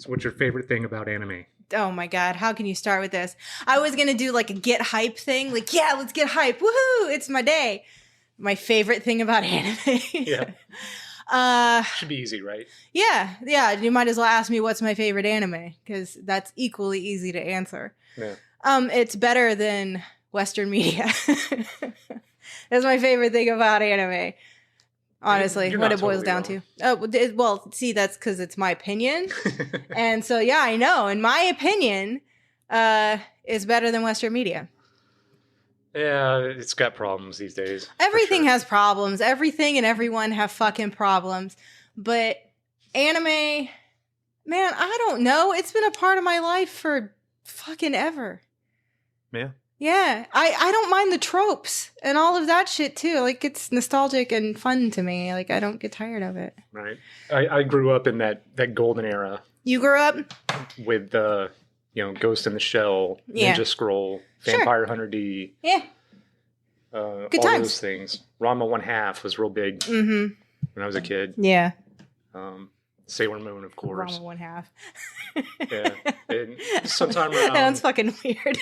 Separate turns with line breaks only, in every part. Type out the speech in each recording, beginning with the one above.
So what's your favorite thing about anime?
Oh my God, how can you start with this? I was going to do like a get hype thing. Like, yeah, let's get hype. Woohoo, it's my day. My favorite thing about anime.
Yeah. Should be easy, right?
Yeah. You might as well ask me what's my favorite anime, because that's equally easy to answer.
Yeah.
It's better than Western media. That's my favorite thing about anime. Honestly, what it boils down to. Well, see, that's because it's my opinion. And so, yeah, I know. In my opinion, is better than Western media.
Yeah, it's got problems these days.
Everything has problems. Everything and everyone have fucking problems. But anime, man, I don't know. It's been a part of my life for fucking ever.
Yeah.
Yeah, I don't mind the tropes and all of that shit too. Like, it's nostalgic and fun to me. Like, I don't get tired of it.
Right. I grew up in that golden era.
You grew up?
With the, Ghost in the Shell, Ninja Scroll, Vampire Hunter D.
Yeah.
Good all
times.
Those things. Ranma 1/2 was real big when I was a kid.
Yeah.
Sailor Moon, of course.
Ranma 1/2.
Yeah. And sometime around...
That's fucking weird.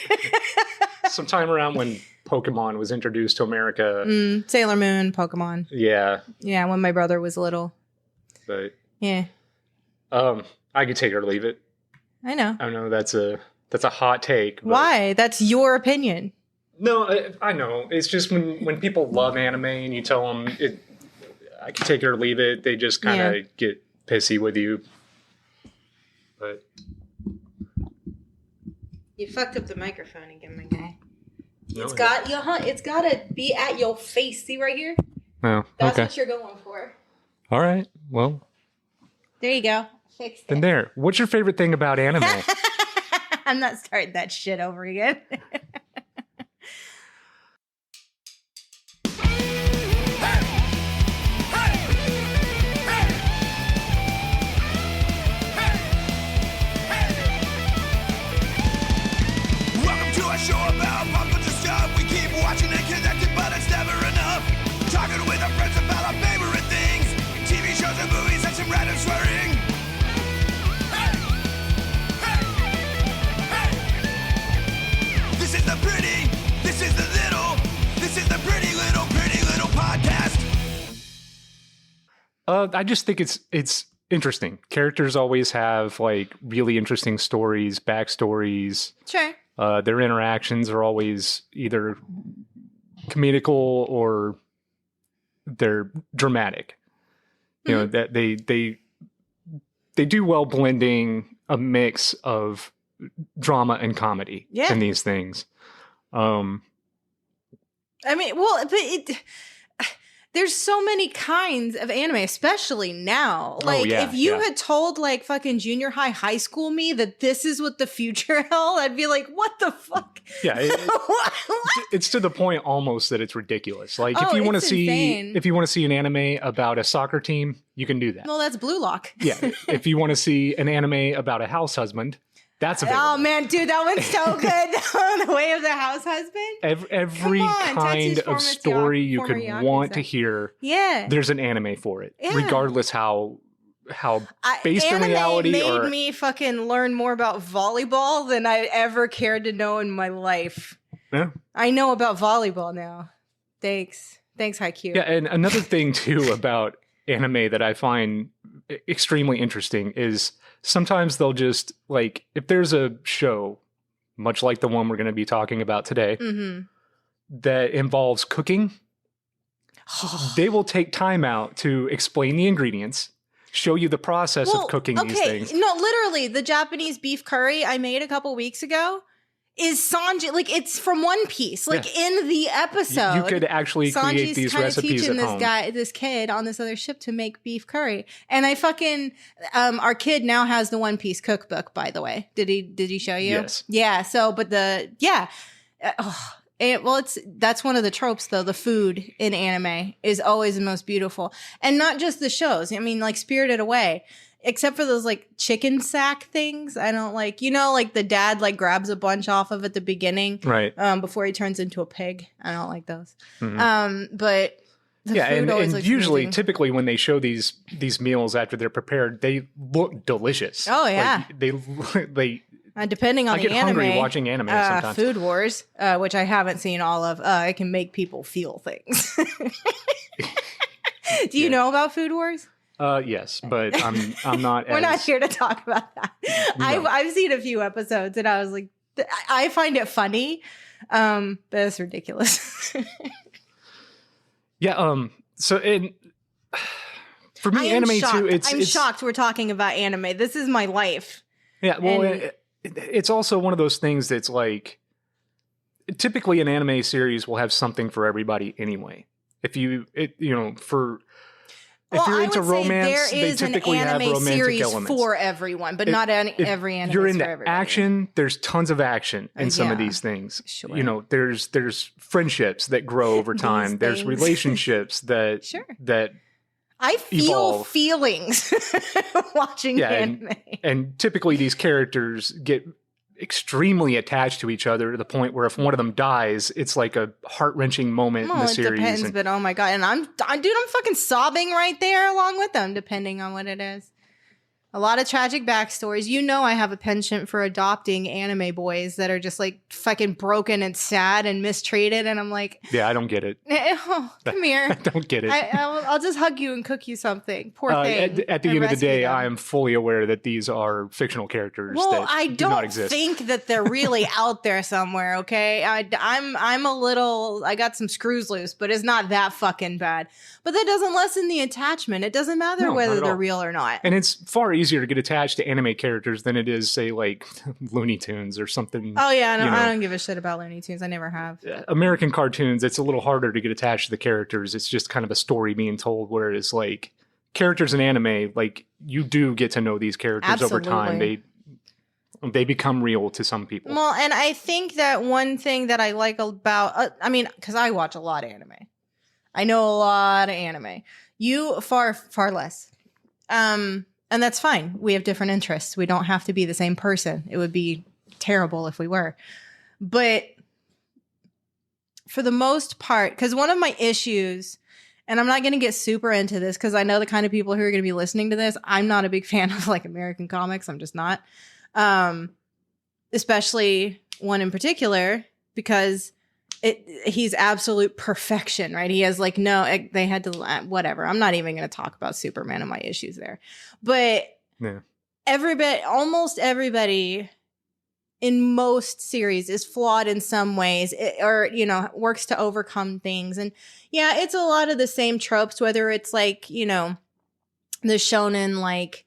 sometime around when Pokemon was introduced to America.
Sailor Moon, Pokemon.
Yeah.
Yeah, when my brother was little.
But...
Yeah.
I could take it or leave it.
I know.
I know that's a hot take. But...
Why? That's your opinion.
No, I know. It's just when people love anime and you tell them I can take it or leave it, they just kind of get pissy with you. But
you fucked up the microphone again, my guy.
No,
it's got to be at your face. See right here?
Oh,
that's what you're going for.
All right. Well,
there you go. Fixed it.
Then there. What's your favorite thing about anime?
I'm not starting that shit over again.
Show about pop culture stuff. We keep watching and connected, but it's never enough. Talking with our friends about our favorite things, TV shows and movies and some random swearing. Hey! Hey! Hey! This is the pretty little podcast.
I just think it's interesting. Characters always have like really interesting stories, backstories.
Sure.
Their interactions are always either comedical or they're dramatic. You know, that they do well blending a mix of drama and comedy in these things.
I mean, well, but there's so many kinds of anime, especially now. Like, if you had told, like, fucking junior high school me that this is what the future held, I'd be like, what the fuck?
Yeah, it's to the point almost that it's ridiculous. Like, if you want to see an anime about a soccer team, you can do that.
Well, that's Blue Lock.
Yeah, if you want to see an anime about a house husband, that's available.
Oh man, dude, that one's so good. The Way of the House Husband.
Every kind of story you could want to hear. Yeah, there's an anime for it, regardless how based in reality.
Anime made me fucking learn more about volleyball than I ever cared to know in my life.
Yeah,
I know about volleyball now. Thanks, Haikyuu.
Yeah, and another thing too about anime that I find extremely interesting is sometimes they'll just, like, if there's a show, much like the one we're going to be talking about today, that involves cooking, they will take time out to explain the ingredients, show you the process of cooking these things.
No, literally, the Japanese beef curry I made a couple weeks ago is Sanji, like, it's from One Piece. Like, in the episode,
you could actually create these recipes at home.
This kid on this other ship to make beef curry, and I fucking our kid now has the One Piece cookbook. By the way, did he show you?
Yes.
Yeah. So, but that's one of the tropes though. The food in anime is always the most beautiful, and not just the shows. I mean, like Spirited Away. Except for those, like, chicken sack things. I don't like, like the dad, like, grabs a bunch off of at the beginning.
Right.
Before he turns into a pig. I don't like those.
Mm-hmm.
But The
Yeah,
food always
and
looks
usually,
amazing.
typically, when they show these meals after they're prepared, they look delicious.
Oh, yeah.
Like, they.
Depending on
I get
the anime,
hungry watching anime sometimes.
Food Wars, which I haven't seen all of, it can make people feel things. Do you know about Food Wars?
Yes, but I'm not.
We're not here to talk about that.
No.
I've seen a few episodes, and I was like, I find it funny, but it's ridiculous.
Yeah. So for me, anime too.
I'm shocked we're talking about anime. This is my life.
Yeah. Well, it's also one of those things that's like, typically an anime series will have something for everybody anyway. If you're into romance, they typically have romantic
series
elements
for everyone, but not every anime.
You're
for
into
everybody.
action. There's tons of action in some of
Yeah.
these things.
Sure.
You know, there's friendships that grow over time. There's
things.
relationships that
Sure.
that
I feel
evolve.
feelings watching anime.
and typically these characters get extremely attached to each other to the point where if one of them dies, it's like a heart-wrenching moment in the
It
series.
depends, but oh my god, and I'm fucking sobbing right there along with them, depending on what it is. A lot of tragic backstories. You know, I have a penchant for adopting anime boys that are just like fucking broken and sad and mistreated, and I'm like,
yeah, I don't get it.
oh, come here.
I don't get it.
I'll just hug you and cook you something. Poor thing.
At the end of the day, I am fully aware that these are fictional characters.
Well,
that
I
do not
don't
exist.
think that they're really out there somewhere. Okay, I'm a little. I got some screws loose, but it's not that fucking bad. But that doesn't lessen the attachment. It doesn't matter
No,
whether
not at
they're
all.
real or not.
And it's far easier to get attached to anime characters than it is, say, like Looney Tunes or something.
Oh yeah, no,
you know.
I don't give a shit about Looney Tunes. I never have.
American cartoons, it's a little harder to get attached to the characters. It's just kind of a story being told, whereas like characters in anime, like you do get to know these characters over time. They become real to some people.
Well, and I think that one thing that I like about, because I watch a lot of anime. I know a lot of anime. You far less. And that's fine. We have different interests. We don't have to be the same person. It would be terrible if we were. But for the most part, because one of my issues, and I'm not going to get super into this because I know the kind of people who are going to be listening to this, I'm not a big fan of like American comics. I'm just not. Especially one in particular, because he's absolute perfection, right? He has like they had to, whatever. I'm not even going to talk about Superman and my issues there. But
Yeah.
almost everybody in most series is flawed in some ways, or, works to overcome things. And yeah, it's a lot of the same tropes, whether it's like, the shonen, like,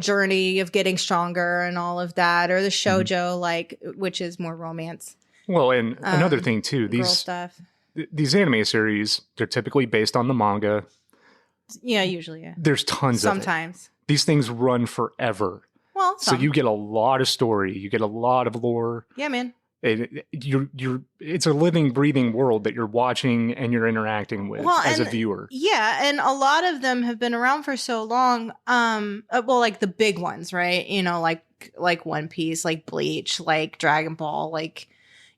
journey of getting stronger and all of that, or the shoujo, like, which is more romance.
Well, and another thing too,
Girl stuff.
these anime series, they're typically based on the manga.
Yeah, usually, yeah.
There's tons of it.
Sometimes.
These things run forever.
Well,
So you get a lot of story, you get a lot of lore.
yeah, man.
It's a living, breathing world that you're watching and you're interacting with as a viewer.
Yeah, and a lot of them have been around for so long. Like the big ones, right? Like One Piece, like Bleach, like Dragon Ball, like,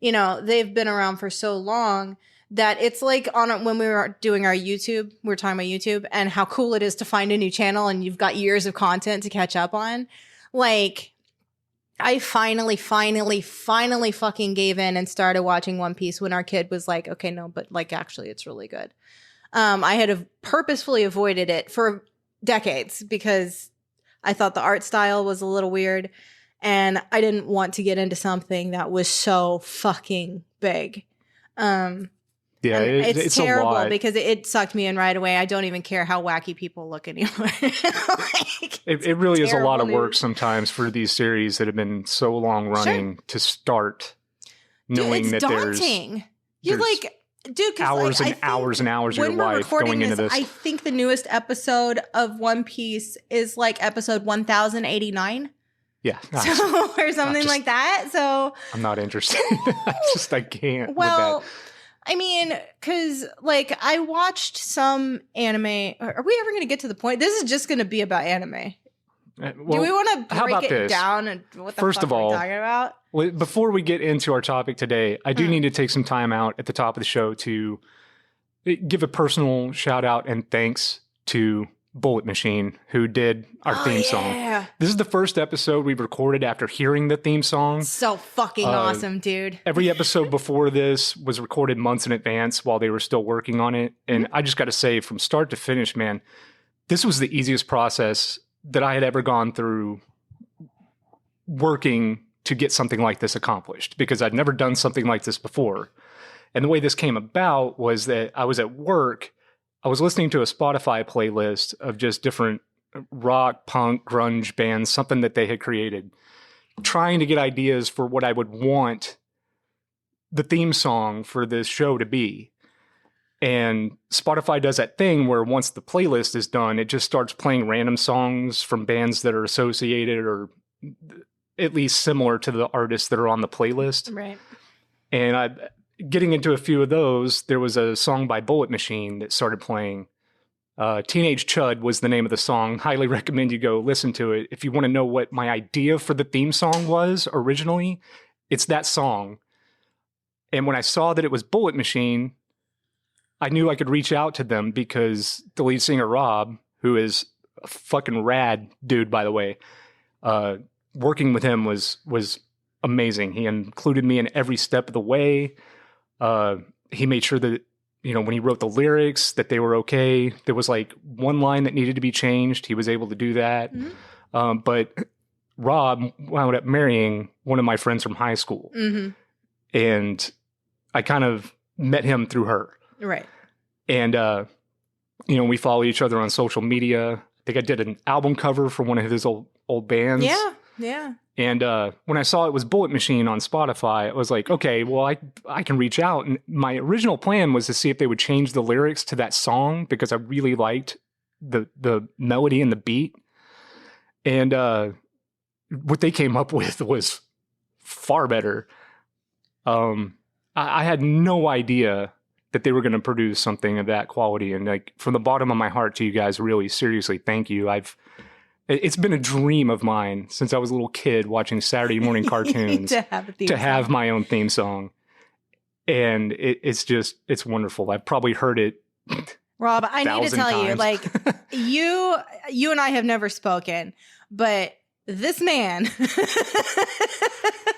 they've been around for so long that it's like when we were doing our YouTube, we were talking about YouTube and how cool it is to find a new channel and you've got years of content to catch up on. Like, I finally fucking gave in and started watching One Piece when our kid was like, okay, no, but like, actually, it's really good. I had purposefully avoided it for decades because I thought the art style was a little weird and I didn't want to get into something that was so fucking big.
Yeah,
it's terrible
a lot.
because it sucked me in right away. I don't even care how wacky people look anymore.
It really is a lot of
terrible
work
news.
sometimes for these series that have been so long running to start knowing
Dude,
that
daunting. You're
there's
like, dude,
hours and hours and hours of your
when we're
life
recording
going into this.
I think the newest episode of One Piece is like episode 1089.
Yeah,
So, or something like that. So,
I'm not interested. I can't.
well,
with that.
I mean, because like I watched some anime. Are we ever going to get to the point? This is just going to be about anime.
Well,
Do we want to
how
break
about
it
this?
down and what the
First
fuck
of
are we
all,
talking about?
Before we get into our topic today, I do need to take some time out at the top of the show to give a personal shout out and thanks to Bullet Machine, who did our theme song. This is the first episode we've recorded after hearing the theme song.
So fucking awesome, dude.
Every episode before this was recorded months in advance while they were still working on it. And I just got to say, from start to finish, man, this was the easiest process that I had ever gone through working to get something like this accomplished, because I'd never done something like this before. And the way this came about was that I was at work. I was listening to a Spotify playlist of just different rock, punk, grunge bands, something that they had created, trying to get ideas for what I would want the theme song for this show to be. And Spotify does that thing where once the playlist is done, it just starts playing random songs from bands that are associated or at least similar to the artists that are on the playlist.
Right.
And getting into a few of those, there was a song by Bullet Machine that started playing. Teenage Chud was the name of the song. Highly recommend you go listen to it. If you want to know what my idea for the theme song was originally, it's that song. And when I saw that it was Bullet Machine, I knew I could reach out to them because the lead singer, Rob, who is a fucking rad dude, by the way, working with him was amazing. He included me in every step of the way. He made sure that, when he wrote the lyrics, that they were okay. There was like one line that needed to be changed. He was able to do that. Mm-hmm. But Rob wound up marrying one of my friends from high school. Mm-hmm. And I kind of met him through her.
Right.
And, we follow each other on social media. I think I did an album cover for one of his old bands.
Yeah. Yeah.
And when I saw it was Bullet Machine on Spotify, I was like, okay, well, I can reach out. And my original plan was to see if they would change the lyrics to that song because I really liked the melody and the beat. And what they came up with was far better. I had no idea that they were going to produce something of that quality. And like from the bottom of my heart to you guys, really seriously, thank you. It's been a dream of mine since I was a little kid watching Saturday morning cartoons to have my own theme song. And it's wonderful. I've probably heard it.
Rob, I need to tell you, like you and I have never spoken, but this man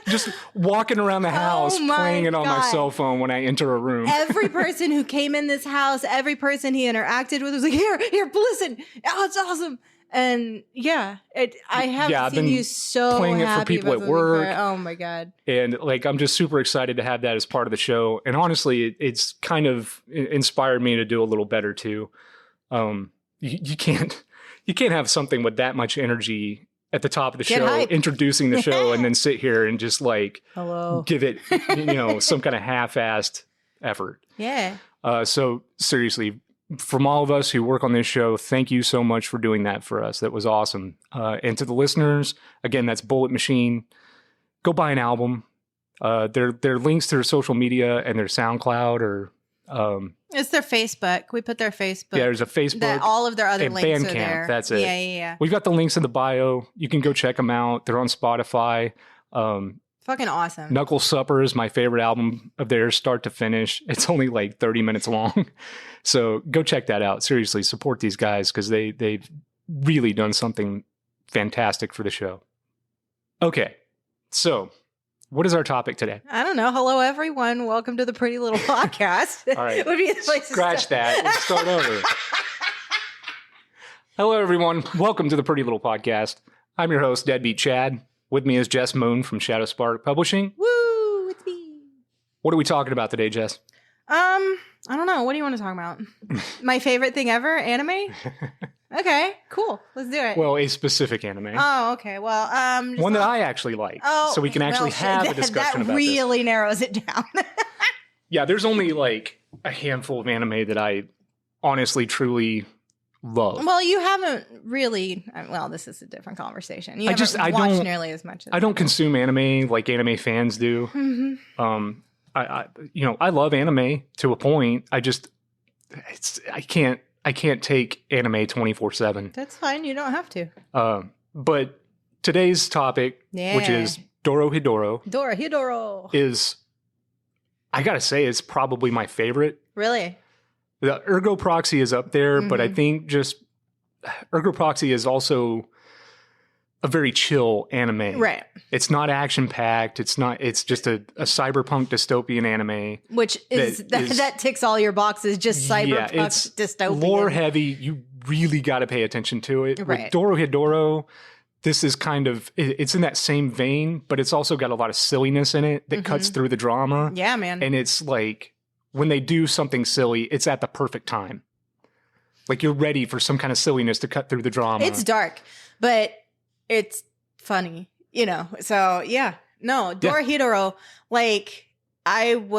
just walking around the house playing it on my cell phone when I enter a room.
Every person who came in this house, every person he interacted with was like, here, listen. Oh, it's awesome. And I have seen you so
playing it for people at work.
Oh my God.
And like, I'm just super excited to have that as part of the show. And honestly, it's kind of inspired me to do a little better too. You can't have something with that much energy at the top of the show, introducing the show, and then sit here and just like give it, some kind of half-assed effort.
Yeah.
So seriously, from all of us who work on this show, thank you so much for doing that for us. That was awesome. And to the listeners, again, that's Bullet Machine. Go buy an album. Their links to their social media and their SoundCloud or
it's their Facebook. We put their Facebook.
Yeah, there's a Facebook.
All of their other links
Bandcamp,
are there.
That's it.
Yeah.
We've got the links in the bio. You can go check them out. They're on Spotify.
Fucking awesome.
Knuckle Supper is my favorite album of theirs, start to finish. It's only like 30 minutes long. So go check that out. Seriously, support these guys because they've really done something fantastic for the show. Okay, so what is our topic today?
I don't know. Hello, everyone. Welcome to the Pretty Little Podcast.
All right.
Would be the place
Scratch
to
that. Let's start over. Hello, everyone. Welcome to the Pretty Little Podcast. I'm your host, Deadbeat Chad. With me is Jess Moon from Shadow Spark Publishing.
Woo! It's me.
What are we talking about today, Jess?
I don't know. What do you want to talk about? My favorite thing ever? Anime? Okay, cool. Let's do it.
Well, a specific anime.
Oh, okay. Well,
one that I actually like.
Oh,
so we can actually have a discussion about
this. That really narrows it down.
Yeah, there's only like a handful of anime that I honestly, truly love.
Well, you haven't really. Well, this is a different conversation. You haven't watched nearly as much.
I don't consume anime like anime fans do. Mm-hmm. I love anime to a point. I can't take anime 24/7.
That's fine. You don't have to.
But today's topic, which is Dorohedoro, is, I gotta say, it's probably my favorite.
Really?
The Ergo Proxy is up there, but I think just Ergo Proxy is also a very chill anime.
Right.
It's not action packed. It's just a cyberpunk dystopian anime.
Which that ticks all your boxes, just cyberpunk
it's
dystopian.
Lore heavy. You really got to pay attention to it.
Right.
With Dorohedoro, this is kind of, it's in that same vein, but it's also got a lot of silliness in it that cuts through the drama.
Yeah, man.
And it's like, when they do something silly, it's at the perfect time. Like, you're ready for some kind of silliness to cut through the drama.
It's dark, but it's funny, you know? So, yeah. No, Dorohedoro, like, I don't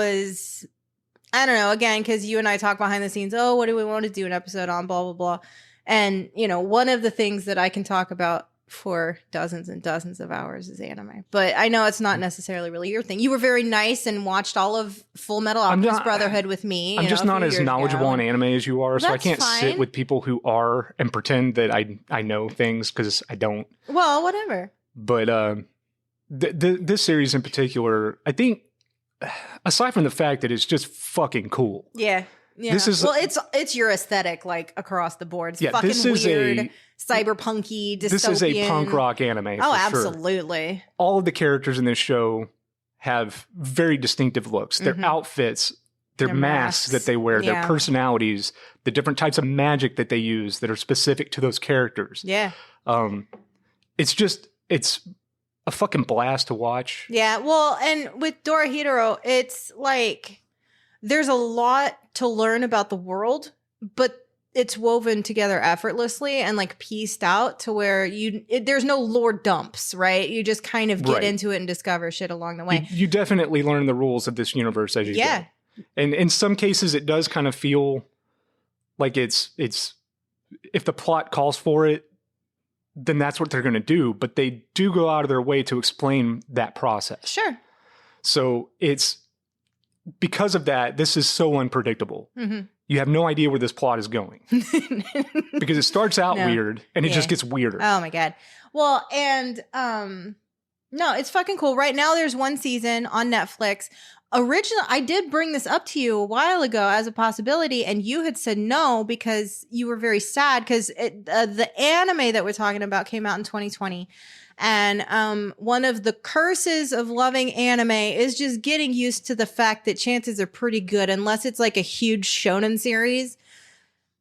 know, again, because you and I talk behind the scenes, oh, what do we want to do an episode on, blah, blah, blah. And, you know, one of the things that I can talk about for dozens and dozens of hours is anime. But I know it's not necessarily really your thing. You were very nice and watched all of Full Metal Alchemist Brotherhood with me.
I'm just not as knowledgeable on anime as you are, so I can't sit with people who are and pretend that I know things, because I don't.
Well, whatever.
But this series in particular, I think, aside from the fact that it's just fucking cool.
Yeah. Yeah. It's your aesthetic, like, across the board. It's fucking weird, cyberpunky, dystopian.
This is a punk rock anime.
Oh, absolutely.
Sure. All of the characters in this show have very distinctive looks. Their outfits, their masks that they wear, their personalities, the different types of magic that they use that are specific to those characters.
Yeah.
It's a fucking blast to watch.
Yeah. Well, and with Dorohedoro, it's like, there's a lot to learn about the world, but it's woven together effortlessly and, like, pieced out to where there's no lore dumps, right? You just kind of get into it and discover shit along the way.
You definitely learn the rules of this universe as you go. And in some cases, it does kind of feel like it's if the plot calls for it, then that's what they're going to do. But they do go out of their way to explain that process.
Sure.
So because of that, this is so unpredictable. You have no idea where this plot is going. Because it starts out weird, and it just gets weirder.
Oh, my God. Well, and no, it's fucking cool. Right now, there's one season on Netflix. Originally, I did bring this up to you a while ago as a possibility, and you had said no because you were very sad because the anime that we're talking about came out in 2020. And one of the curses of loving anime is just getting used to the fact that chances are pretty good, unless it's like a huge shonen series,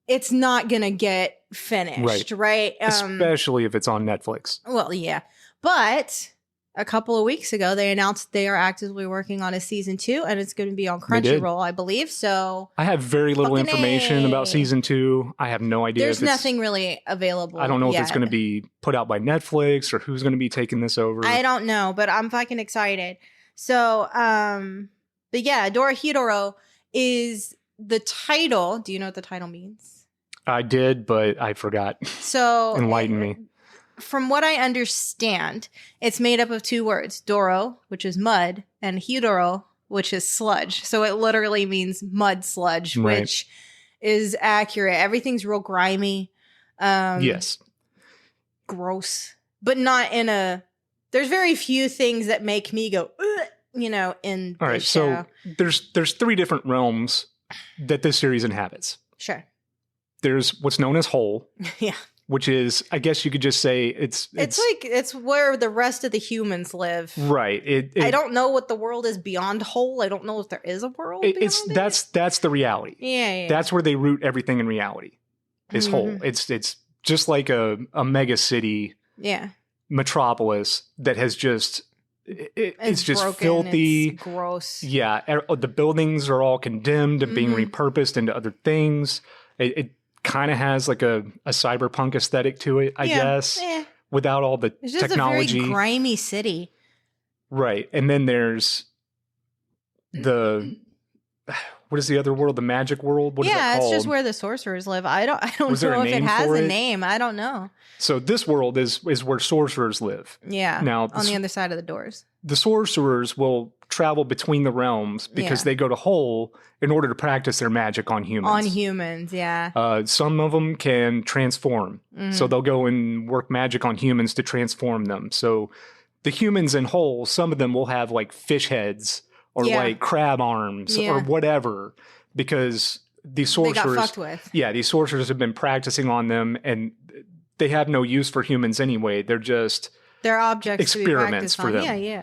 it's not going to get finished, right?
Especially if it's on Netflix.
Well, yeah. But a couple of weeks ago, they announced they are actively working on a season 2, and it's going to be on Crunchyroll, I believe. So
I have very little information about season 2. I have no idea.
There's nothing really available.
I don't know if it's going to be put out by Netflix or who's going to be taking this over.
I don't know, but I'm fucking excited. So, but yeah, Dorohedoro is the title. Do you know what the title means?
I did, but I forgot.
So
enlighten me.
From what I understand, it's made up of 2 words, Doro, which is mud, and Hidoro, which is sludge. So it literally means mud sludge, which is accurate. Everything's real grimy.
Yes.
Gross. But not in a... There's very few things that make me go, in
All right,
show.
So there's 3 different realms that this series inhabits.
Sure.
There's what's known as Whole.
Yeah.
Which is, I guess you could just say it's
where the rest of the humans live.
Right.
I don't know what the world is beyond Whole. I don't know if there is a world beyond it.
That's the reality.
Yeah.
That's where they root everything in reality. Is Whole. It's just like a mega city.
Yeah.
Metropolis that has just it's just
broken,
filthy.
It's gross.
Yeah. The buildings are all condemned and being repurposed into other things. It kind of has like a cyberpunk aesthetic to it, I guess, without all the
it's just
technology.
A very grimy city.
Right. And then there's what is the other world? The magic world? What is that called?
It's just where the sorcerers live. I don't know if it has a name. I don't know.
So this world is where sorcerers live.
Yeah.
Now
on the other side of the doors.
The sorcerers will travel between the realms because they go to Whole in order to practice their magic on humans.
On humans, yeah.
Some of them can transform. So they'll go and work magic on humans to transform them. So the humans in Whole, some of them will have like fish heads or like crab arms or whatever, because these sorcerers
they got fucked with.
Yeah, these sorcerers have been practicing on them, and they have no use for humans anyway. They're just
they're objects
experiments
to be
for them.
Yeah.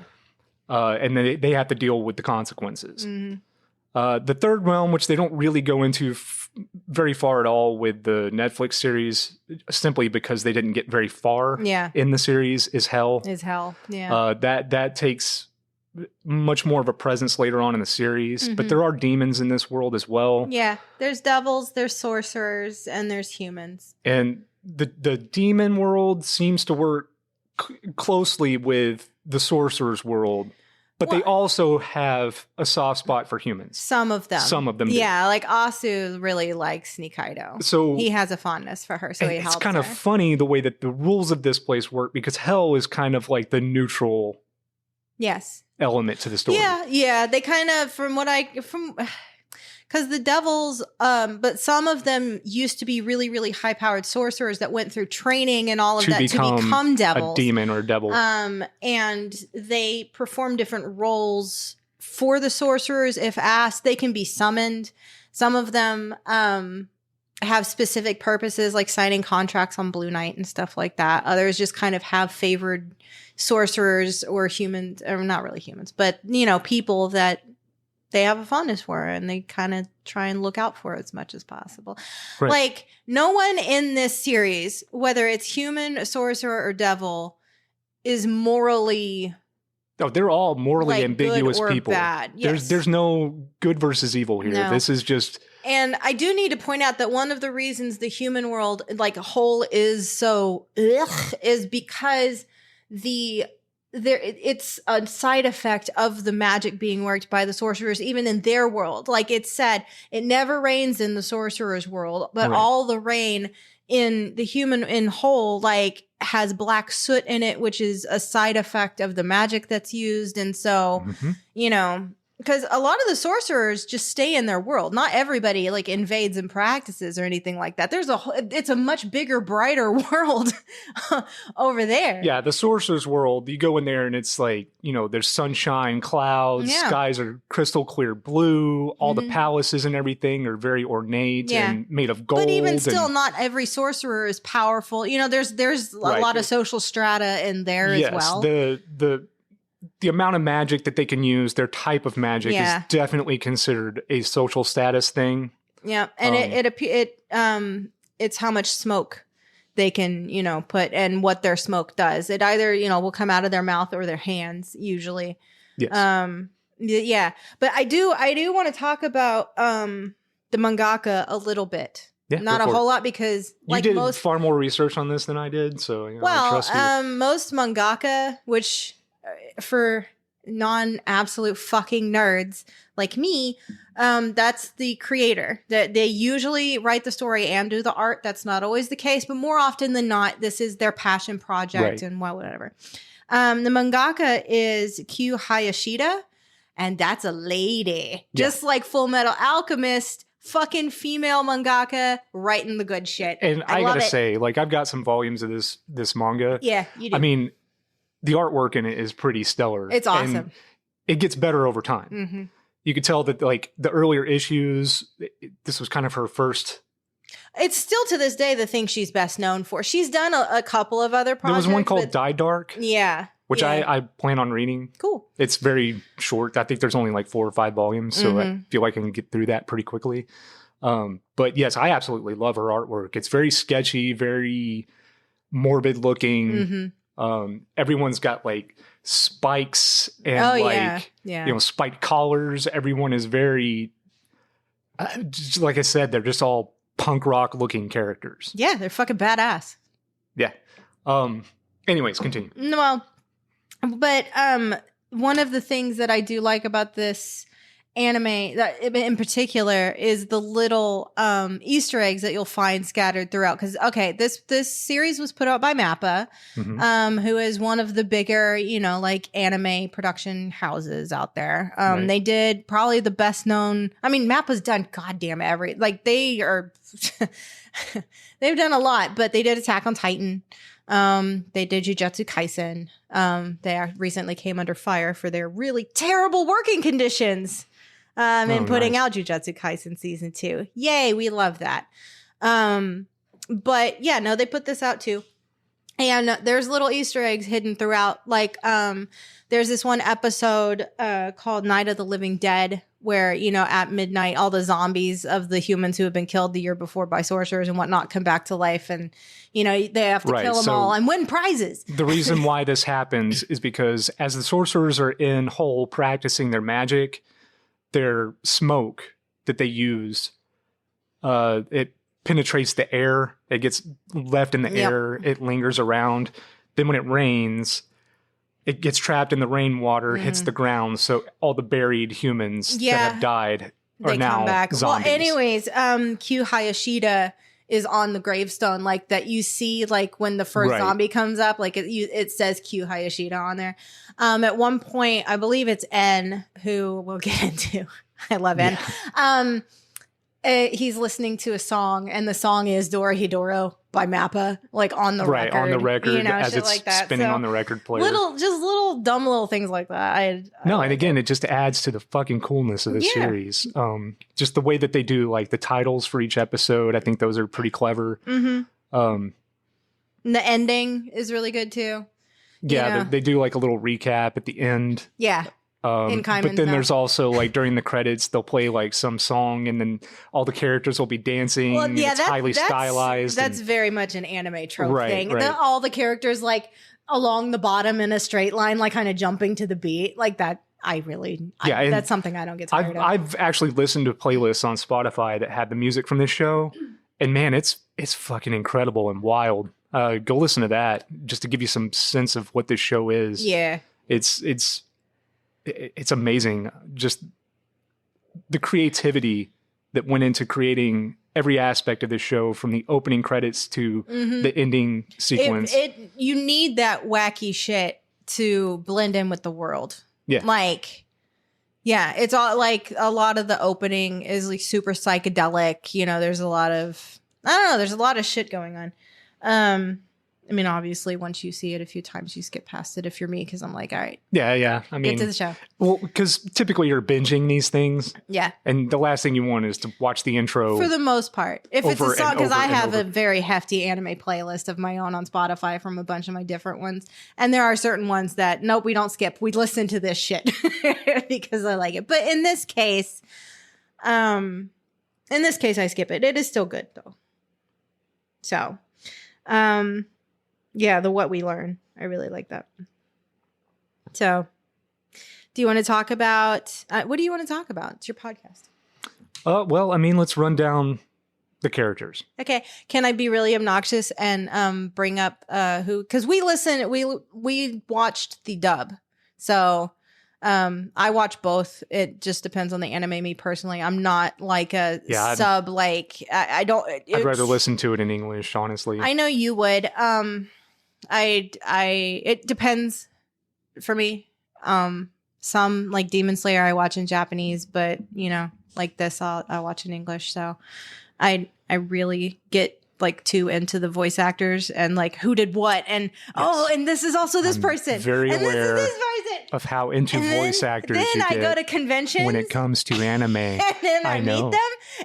And they have to deal with the consequences.
Mm-hmm.
The third realm, which they don't really go into very far at all with the Netflix series, simply because they didn't get very far in the series, is hell.
Yeah.
That takes much more of a presence later on in the series, but there are demons in this world as well.
Yeah, there's devils, there's sorcerers, and there's humans.
And the demon world seems to work closely with the sorcerer's world. But they also have a soft spot for humans.
Some of them.
Do.
Yeah, like Asu really likes Nikaido.
So
he has a fondness for her, so he helps her.
It's kind of funny the way that the rules of this place work, because hell is kind of like the neutral element to the story.
Yeah. They kind of, because the devils, but some of them used to be really, really high-powered sorcerers that went through training and all of that to become devils.
A demon or a devil.
And they perform different roles for the sorcerers. If asked, they can be summoned. Some of them have specific purposes, like signing contracts on Blue Knight and stuff like that. Others just kind of have favored sorcerers or humans, or not really humans, but, people that they have a fondness for her, and they kind of try and look out for her as much as possible.
Right.
Like, no one in this series, whether it's human, a sorcerer, or devil, is morally...
Oh, they're all morally ambiguous
good or
people.
Bad. Yes.
There's no good versus evil here.
No.
This is just...
And I do need to point out that one of the reasons the human world, like, whole is so is because it's a side effect of the magic being worked by the sorcerers, even in their world. Like it's said, it never rains in the sorcerer's world, but all the rain in the human in whole, like, has black soot in it, which is a side effect of the magic that's used. And so, because a lot of the sorcerers just stay in their world. Not everybody like invades and practices or anything like that. It's a much bigger, brighter world over there.
Yeah, the sorcerer's world, you go in there and it's like, there's sunshine, clouds, skies are crystal clear blue, all the palaces and everything are very ornate and made of gold.
But even still, not every sorcerer is powerful. There's a lot of social strata in there as well.
The amount of magic that they can use, their type of magic is definitely considered a social status thing.
Yeah, and it's how much smoke they can, put, and what their smoke does. It either, will come out of their mouth or their hands usually.
Yes.
Yeah, but I do want to talk about the mangaka a little bit.
Yeah,
not a whole lot, because
you did far more research on this than I did, so I trust you.
Most mangaka, which for non-absolute fucking nerds like me, that's the creator. That they usually write the story and do the art. That's not always the case, but more often than not, this is their passion project and whatever. The mangaka is Kyu Hayashida, and that's a lady. Just like Full Metal Alchemist, fucking female mangaka writing the good shit.
And I gotta say, like, I've got some volumes of this manga.
Yeah, you do.
I mean, the artwork in it is pretty stellar.
It's awesome.
And it gets better over time.
Mm-hmm.
You could tell that, like, the earlier issues, this was kind of her first.
It's still to this day the thing she's best known for. She's done a couple of other projects.
There was one called Die Dark.
Yeah.
Which I plan on reading.
Cool.
It's very short. I think there's only like 4 or 5 volumes, so I feel like I can get through that pretty quickly. But yes, I absolutely love her artwork. It's very sketchy, very morbid looking. Everyone's got like spikes and spiked collars. Everyone is very, just like I said, they're just all punk rock looking characters.
Yeah, they're fucking badass.
Yeah. Anyways, continue.
Well, but one of the things that I do like about this anime that in particular is the little Easter eggs that you'll find scattered throughout. Because this series was put out by Mappa, who is one of the bigger like anime production houses out there. They did probably the best known. I mean, Mappa's done goddamn they are they've done a lot, but they did Attack on Titan. They did Jujutsu Kaisen. They recently came under fire for their really terrible working conditions. and putting out Jujutsu Kaisen season 2. Yay, we love that. But yeah, no, they put this out too. And there's little Easter eggs hidden throughout. Like, there's this one episode called Night of the Living Dead where, you know, at midnight, all the zombies of the humans who have been killed the year before by sorcerers and whatnot come back to life. And, you know, they have to kill them all and win prizes.
The reason why this happens is because as the sorcerers are in Hole practicing their magic, their smoke that they use, it penetrates the air. It gets left in the air. It lingers around. Then when it rains, it gets trapped in the rainwater, hits the ground. So all the buried humans that have died are now come back. Zombies.
Well, anyways, Q Hayashida is on the gravestone, like that you see, like when the first zombie comes up, like it says Q Hayashida on there. At one point, I believe it's N, who we'll get into. I love N. Yeah. He's listening to a song, and the song is Dorohedoro by Mappa, like on the record.
Right, on the record,
you know,
as
shit
it's
like that.
spinning on the record player.
Little dumb little things like that.
And again, it just adds to the fucking coolness of the series. Just the way that they do, like, the titles for each episode, I think those are pretty clever.
And the ending is really good, too.
Yeah, they do, like, a little recap at the end.
Yeah. In Caiman,
but then there's also, like, during the credits, they'll play like some song, and then all the characters will be dancing. Well, yeah, it's highly stylized.
That's very much an anime trope thing. Right. All the characters like along the bottom in a straight line, like kind of jumping to the beat, like that. That's something I don't get tired of.
I've actually listened to playlists on Spotify that had the music from this show, and man, it's fucking incredible and wild. Go listen to that just to give you some sense of what this show is.
Yeah,
it's amazing, just the creativity that went into creating every aspect of the show, from the opening credits to the ending sequence.
You need that wacky shit to blend in with the world.
Yeah.
Like, yeah, it's all like a lot of the opening is like super psychedelic. You know, there's a lot of, there's a lot of shit going on. I mean, obviously, once you see it a few times, you skip past it if you're me, because I'm like, all right.
Yeah. I mean,
get to the show.
Well, because typically you're binging these things.
Yeah.
And the last thing you want is to watch the intro.
For the most part. If it's a song, because I have a very hefty anime playlist of my own on Spotify from a bunch of my different ones. And there are certain ones that, nope, we don't skip. We listen to this shit because I like it. But in this case, I skip it. It is still good, though. So, yeah, the What We Learn. I really like that. So, do you want to talk about... what do you want to talk about? It's your podcast.
Well, I mean, let's run down the characters.
Okay. Can I be really obnoxious and bring up who... Because we watched the dub. So, I watch both. It just depends on the anime. Me personally, I'm not like a sub. Like, I don't...
I'd rather listen to it in English, honestly.
I know you would. It depends for me. Some like Demon Slayer I watch in Japanese, but you know, like this I'll watch in English. So I really get like too into the voice actors and like who did what and and this is also this person.
Very aware of how into voice actors
then
you
I
get
go to conventions
when it comes to anime.
And then I meet them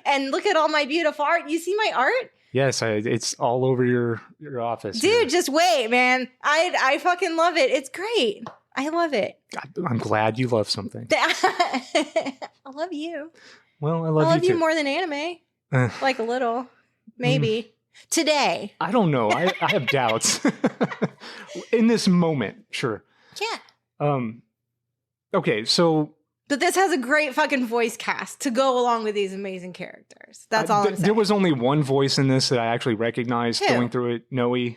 and look at all my beautiful art. You see my art?
Yes, it's all over your office.
Dude,
here.
Just wait, man. I fucking love it. It's great. I love it.
I'm glad you love something.
I love you.
Well, I love
you more than anime. Like a little. Maybe. Today.
I don't know. I have doubts. In this moment, sure.
Yeah.
Okay, so...
But this has a great fucking voice cast to go along with these amazing characters. That's all I'm saying.
There was only one voice in this that I actually recognized going through it. Noe.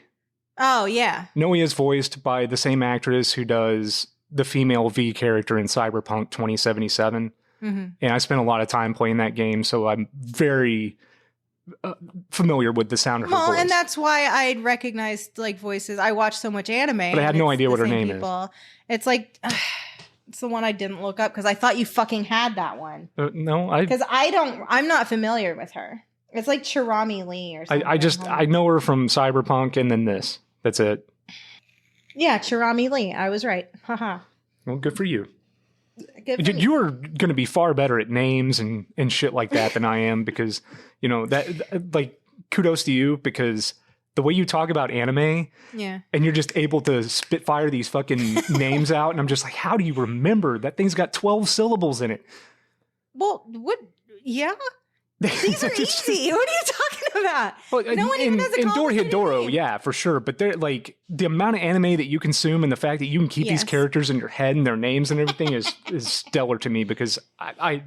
Oh, yeah.
Noe is voiced by the same actress who does the female V character in Cyberpunk 2077. Mm-hmm. And I spent a lot of time playing that game, so I'm very familiar with the sound of her voice.
Well, and that's why I recognized like voices. I watch so much anime.
But I had no idea what her name is.
It's like... It's the one I didn't look up because I thought you fucking had that one.
No,
because I'm not familiar with her. It's like Chirami Lee or something.
I know her from Cyberpunk and then this. That's it.
Yeah, Chirami Lee. I was right. Haha.
Well, good for you. You're going to be far better at names and shit like that than I am, because, you know, that like, kudos to you, because the way you talk about anime,
yeah,
and you're just able to spitfire these fucking names out, and I'm just like, how do you remember that thing's got 12 syllables in it?
Well, what? Yeah, these are easy. What are you talking about?
Well,
no one even has a complicated
Dorohedoro,
name.
yeah, for sure. But they're like, the amount of anime that you consume and the fact that you can keep these
Yes.
characters in your head and their names and everything is stellar to me, because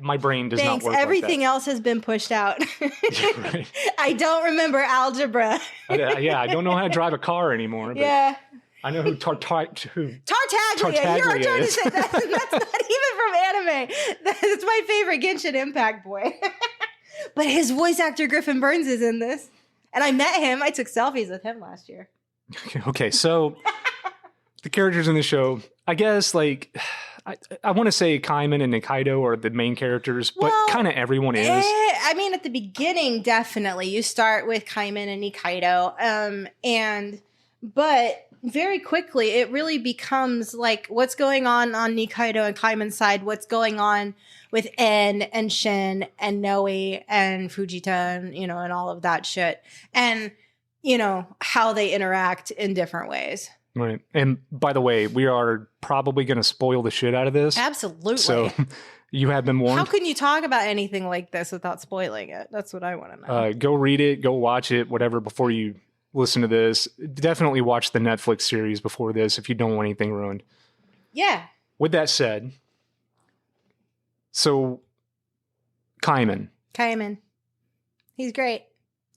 my brain does
Thanks.
not work
Everything
like
else has been pushed out.
that. Right.
I don't remember algebra.
Yeah, I don't know how to drive a car anymore. But
Yeah.
I know who
Tartaglia.
Tartaglia
You're trying to
is.
say that's not even from anime. That's my favorite Genshin Impact boy. But his voice actor Griffin Burns is in this. And I met him. I took selfies with him last year.
Okay, so the characters in the show, I guess, like, I want to say Caiman and Nikaido are the main characters, but
Well,
kind of everyone is.
I mean, at the beginning, definitely. You start with Caiman and Nikaido. But very quickly, it really becomes like what's going on Nikaido and Caiman's side, what's going on with En and Shin and Noe and Fujita and, you know, and all of that shit. And, you know, how they interact in different ways.
Right. And by the way, we are probably going to spoil the shit out of this.
Absolutely.
So you have been warned.
How can you talk about anything like this without spoiling it? That's what I want to know.
Go read it, go watch it, whatever, before you listen to this. Definitely watch the Netflix series before this if you don't want anything ruined.
Yeah.
With that said, so Caiman.
He's great.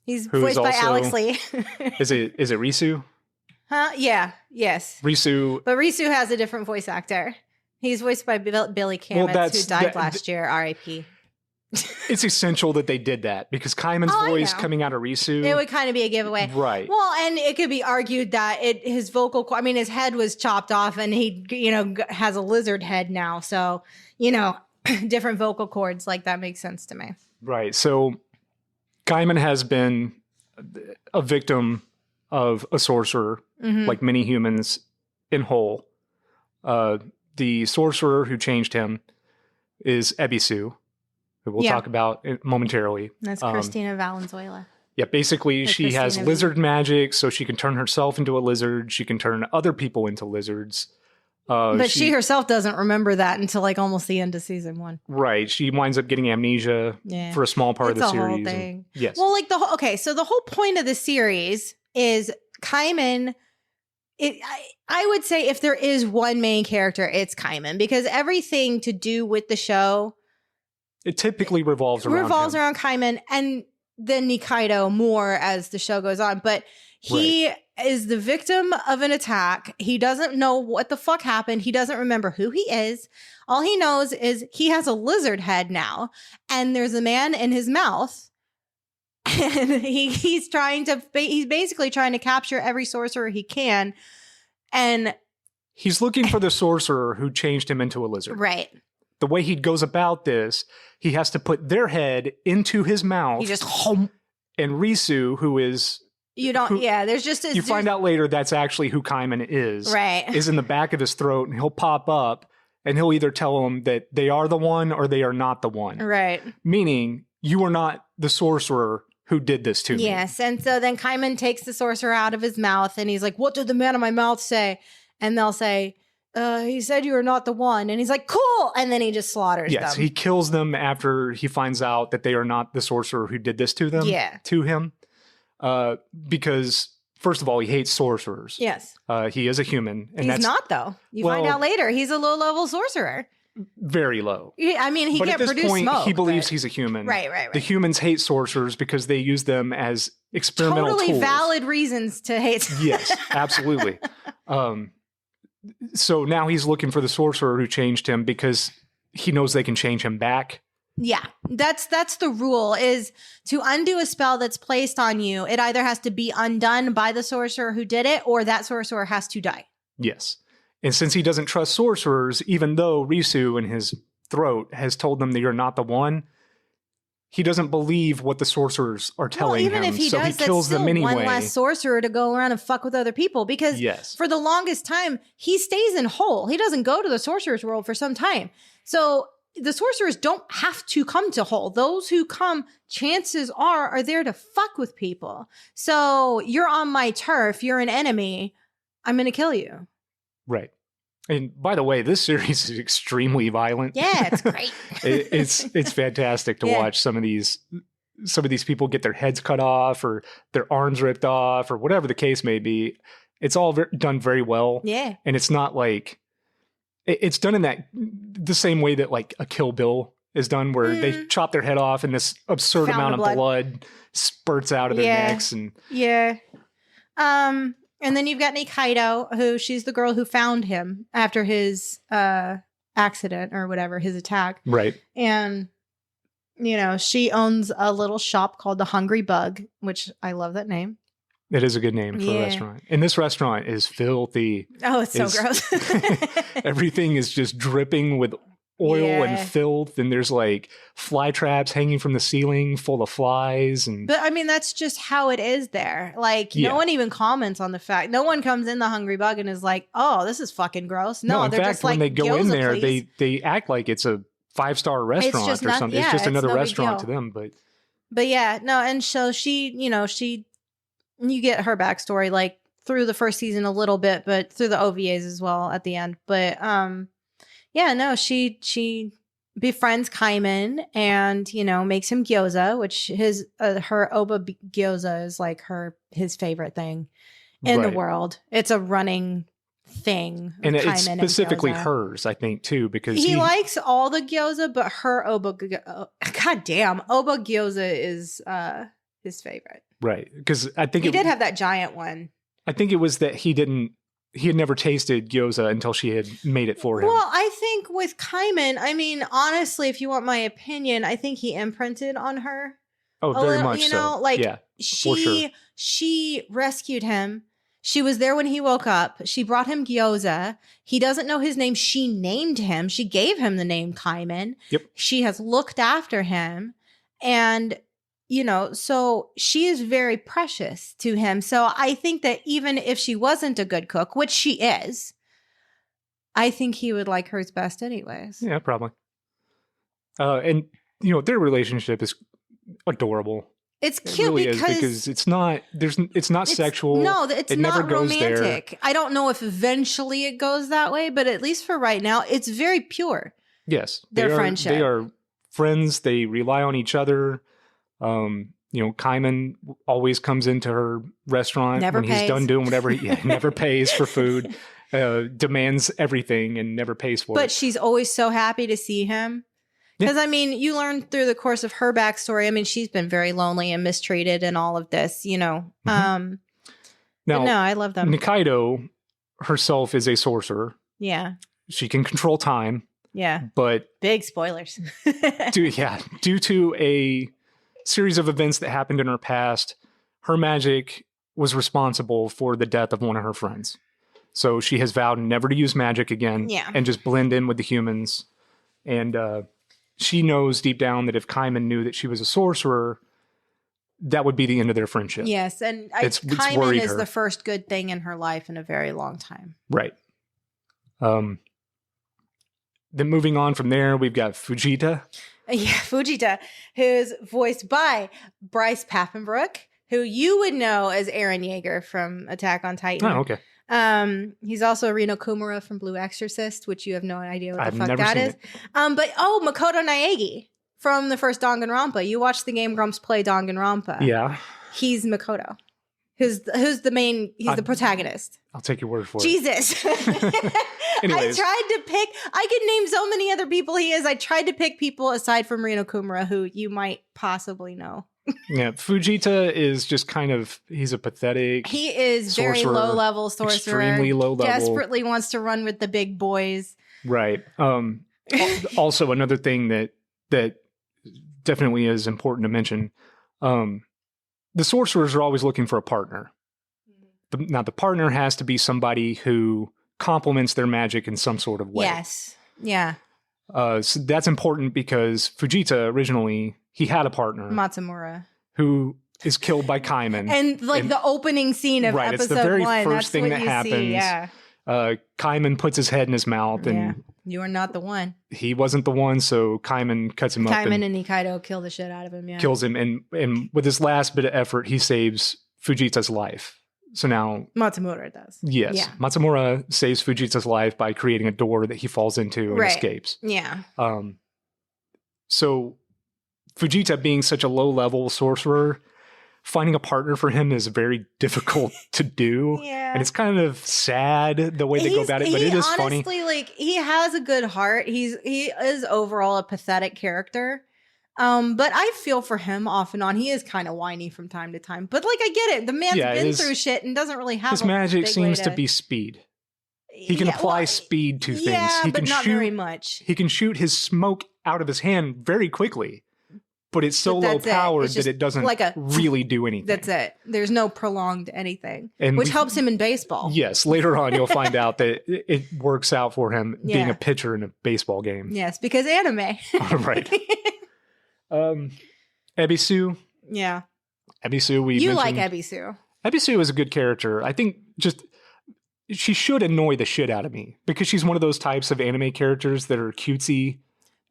He's
Who is
voiced by
also-
Alex Lee.
Is it Risu?
Huh? Yeah. Yes.
Risu.
But Risu has a different voice actor. He's voiced by Billy Kametz, who died last year. R.I.P.
It's essential that they did that, because Caiman's
Oh, I
voice
know.
coming out of Risu.
It would kind of be a giveaway.
Right.
Well, and it could be argued that his his head was chopped off and he, you know, has a lizard head now. So, you know, different vocal cords, like that makes sense to me.
Right. So Caiman has been a victim of a sorcerer,
Mhm.
like many humans in whole. The sorcerer who changed him is Ebisu, who we'll
Yeah.
talk about momentarily.
That's Christina Valenzuela.
Yeah, basically
Or
she has
Christina
lizard magic, so she can turn herself into a lizard. She can turn other people into lizards.
But she herself doesn't remember that until like almost the end of season 1.
Right. She winds up getting amnesia
Yeah.
for a small part
It's
of the
a
series.
whole
and-
thing.
yes.
Well, like so the whole point of the series is Caiman. I would say if there is one main character, it's Caiman, because everything to do with the show
it typically revolves around him.
around Caiman, and then Nikaido more as the show goes on. But he is the victim of an attack. He doesn't know what the fuck happened. He doesn't remember who he is. All he knows is he has a lizard head now, and there's a man in his mouth. And he's basically trying to capture every sorcerer he can. And
He's looking for the sorcerer who changed him into a lizard.
right.
The way he goes about this, he has to put their head into his mouth.
He just
and Risu, who is
there's just
you find out later that's actually who Caiman is.
right.
Is in the back of his throat, and he'll pop up and he'll either tell him that they are the one or they are not the one.
Right.
Meaning, you are not the sorcerer who did this to me.
Yes. And so then Caiman takes the sorcerer out of his mouth and he's like, "What did the man in my mouth say?" And they'll say, he said you are not the one. And he's like, "Cool." And then he just slaughters
Yes,
them.
he kills them after he finds out that they are not the sorcerer who did this to them.
Yeah.
To him. Because, first of all, he hates sorcerers.
Yes.
He is a human. And
He's
that's
not, though. You find
well-
out later. He's a low-level sorcerer.
very low.
I mean, he
But at
can't
this
produce
point,
smoke.
he believes
but-
he's a human.
Right.
The humans hate sorcerers because they use them as experimental
Totally
tools.
valid reasons to hate.
Yes, absolutely. So now he's looking for the sorcerer who changed him because he knows they can change him back.
Yeah, that's the rule, is to undo a spell that's placed on you. It either has to be undone by the sorcerer who did it, or that sorcerer has to die.
Yes. And since he doesn't trust sorcerers, even though Risu in his throat has told them that you're not the one, he doesn't believe what the sorcerers are telling
even
him,
if he
so
does,
he kills
that's
them
still
anyway.
one less sorcerer to go around and fuck with other people, because
Yes.
for the longest time, he stays in Hole. He doesn't go to the sorcerer's world for some time. So the sorcerers don't have to come to Hole. Those who come, chances are there to fuck with people. So you're on my turf. You're an enemy. I'm going to kill you.
Right. And by the way, this series is extremely violent.
Yeah, it's great.
It's fantastic to watch some of these people get their heads cut off or their arms ripped off or whatever the case may be. It's all done very well.
Yeah.
And it's not like it's done in the same way that like a Kill Bill is done, where they chop their head off and this absurd amount of blood spurts out of their necks. And
and then you've got Nikaido, who she's the girl who found him after his accident or whatever, his attack.
Right.
And, you know, she owns a little shop called the Hungry Bug, which I love that name.
It is a good name for a restaurant. And this restaurant is filthy.
Oh, it's so gross.
Everything is just dripping with oil and filth, and there's like fly traps hanging from the ceiling full of flies.
But I mean, that's just how it is there. Like, no one even comments on the fact. No one comes in the Hungry Bug and is like, oh, this is fucking gross. No,
in
they're
fact,
just like,
when they go
Gyoza,
in there,
please.
they act like it's a 5-star restaurant or something.
Yeah,
it's just another
no
restaurant to them.
But yeah, no, and so she, you know, you get her backstory like through the first season a little bit, but through the OVAs as well at the end. But yeah, no, she befriends Caiman and, you know, makes him gyoza, which her oba gyoza is like his favorite thing in the world. It's a running thing.
And it's specifically hers, I think, too, because
he likes all the gyoza, but her oba gyoza is his favorite.
Right. Because I think
he did have that giant one.
I think it was that he had never tasted gyoza until she had made it for him.
Well, I think with Caiman, I mean, honestly, if you want my opinion, I think he imprinted on her.
Oh, very much so.
You know, like she rescued him. She was there when he woke up. She brought him gyoza. He doesn't know his name. She named him. She gave him the name Caiman.
Yep.
She has looked after him. And, you know, so she is very precious to him. So I think that even if she wasn't a good cook, which she is, I think he would like hers best anyways.
Yeah, probably. And, you know, their relationship is adorable.
It's cute,
it really because it's not sexual.
No, it's
it
not
never goes
romantic.
there.
I don't know if eventually it goes that way, but at least for right now, it's very pure.
Yes.
Their friendship.
They are friends. They rely on each other. You know, Caiman always comes into her restaurant when he's done doing whatever. Never pays for food, demands everything, and never pays for it.
But she's always so happy to see him. Because, I mean, you learn through the course of her backstory. I mean, she's been very lonely and mistreated and all of this, you know.
Now,
but no, I love them.
Nikaido herself is a sorcerer.
Yeah.
She can control time.
Yeah.
But
big spoilers.
due to a series of events that happened in her past, her magic was responsible for the death of one of her friends. So she has vowed never to use magic again and just blend in with the humans. And she knows deep down that if Caiman knew that she was a sorcerer, that would be the end of their friendship.
Yes, and Caiman is the first good thing in her life in a very long time.
Right. Then moving on from there, we've got Fujita.
Yeah, Fujita, who's voiced by Bryce Papenbrook, who you would know as Eren Yeager from Attack on Titan.
Oh, okay.
He's also Rino Kumura from Blue Exorcist, which you have no idea what the fuck that is.
It.
But Makoto Naegi from the first Danganronpa. You watch the Game Grumps play Danganronpa.
Yeah.
He's Makoto. Who's the main, he's the protagonist.
I'll take your word for it.
Jesus.
Anyways.
I could name so many other people he is. I tried to pick people aside from Rino Kumura who you might possibly know.
Yeah, Fujita is just he's a pathetic.
He is very low level sorcerer.
Extremely low level.
Desperately wants to run with the big boys.
Right. Also, another thing that definitely is important to mention, the sorcerers are always looking for a partner. Now, the partner has to be somebody who complements their magic in some sort of way.
Yes. Yeah.
So that's important because Fujita originally he had a partner
Matsumura.
who is killed by Caiman.
And the opening scene of episode
it's the very
1,
first
that's
thing
what
that
you
happens.
see, yeah.
Caiman puts his head in his mouth, and
you are not the one.
he wasn't the one, so Caiman cuts him up.
Caiman and Nikaido kill the shit out of him,
kills him, and with his last bit of effort, he saves Fujita's life. So now
Matsumura does.
Yes.
Yeah.
Matsumura saves Fujita's life by creating a door that he falls into and escapes.
Yeah.
So Fujita, being such a low-level sorcerer, finding a partner for him is very difficult to do.
Yeah.
And it's kind of sad the way they go about it, but it is funny.
Honestly, like, he has a good heart. He is overall a pathetic character. But I feel for him off and on. He is kind of whiny from time to time. But, like, I get it. The man's been through shit and doesn't really have
his magic seems to be speed. He can apply speed to things.
Yeah,
he
but
can
not
shoot,
very much.
He can shoot his smoke out of his hand very quickly. But it's so low powered that it doesn't really do anything.
That's it. There's no prolonged anything,
and
which helps him in baseball.
Yes. Later on, you'll find out that it works out for him being a pitcher in a baseball game.
Yes, because anime.
Right. Ebisu.
Yeah.
Ebisu,
You like Ebisu.
Ebisu is a good character. I think she should annoy the shit out of me because she's one of those types of anime characters that are cutesy.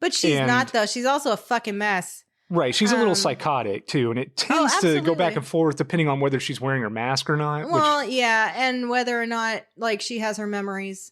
But she's not, though. She's also a fucking mess.
Right. She's a little psychotic, too. And it tends to go back and forth depending on whether she's wearing her mask or not.
Well, yeah. And whether or not, like, she has her memories.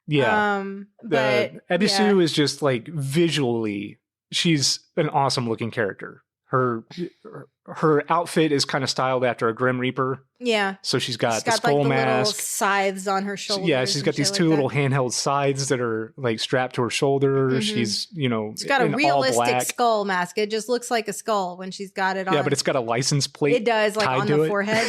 Yeah.
But
Ebisu is just, like, visually, she's an awesome looking character. Her outfit is kind of styled after a Grim Reaper.
Yeah.
So she's got the skull
like, the
mask.
little scythes on her shoulders.
Yeah, she's got these two little handheld scythes that are like strapped to her shoulder. Mm-hmm. She's, she's got a realistic
skull mask. It just looks like a skull when she's got it on.
Yeah, but it's got a license plate.
It does, like on the forehead.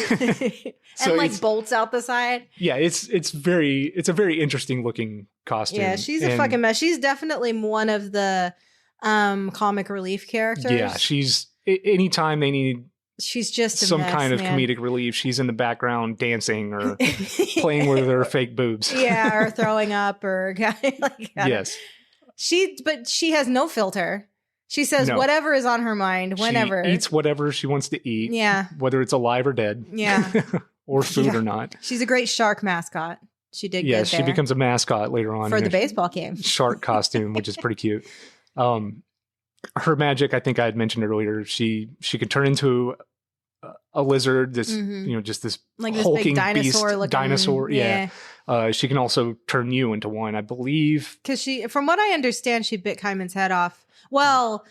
So
and like bolts out the side.
Yeah, it's a very interesting looking costume.
Yeah, she's a fucking mess. She's definitely one of the comic relief characters.
Yeah, she's anytime they need
she's just
some kind of comedic relief, she's in the background dancing or playing with her fake boobs.
Yeah, or throwing up or
yes.
But she has no filter. She says whatever is on her mind whenever.
She eats whatever she wants to eat.
Yeah.
Whether it's alive or dead.
Yeah.
Or food or not.
She's a great shark mascot. She did good there.
She becomes a mascot later on.
For the baseball game.
Shark costume, which is pretty cute. Her magic, I think I had mentioned earlier, she could turn into a lizard, this just this
like
hulking
this big
dinosaur. Yeah. She can also turn you into one, I believe.
Because from what I understand, she bit Caiman's head off. Well,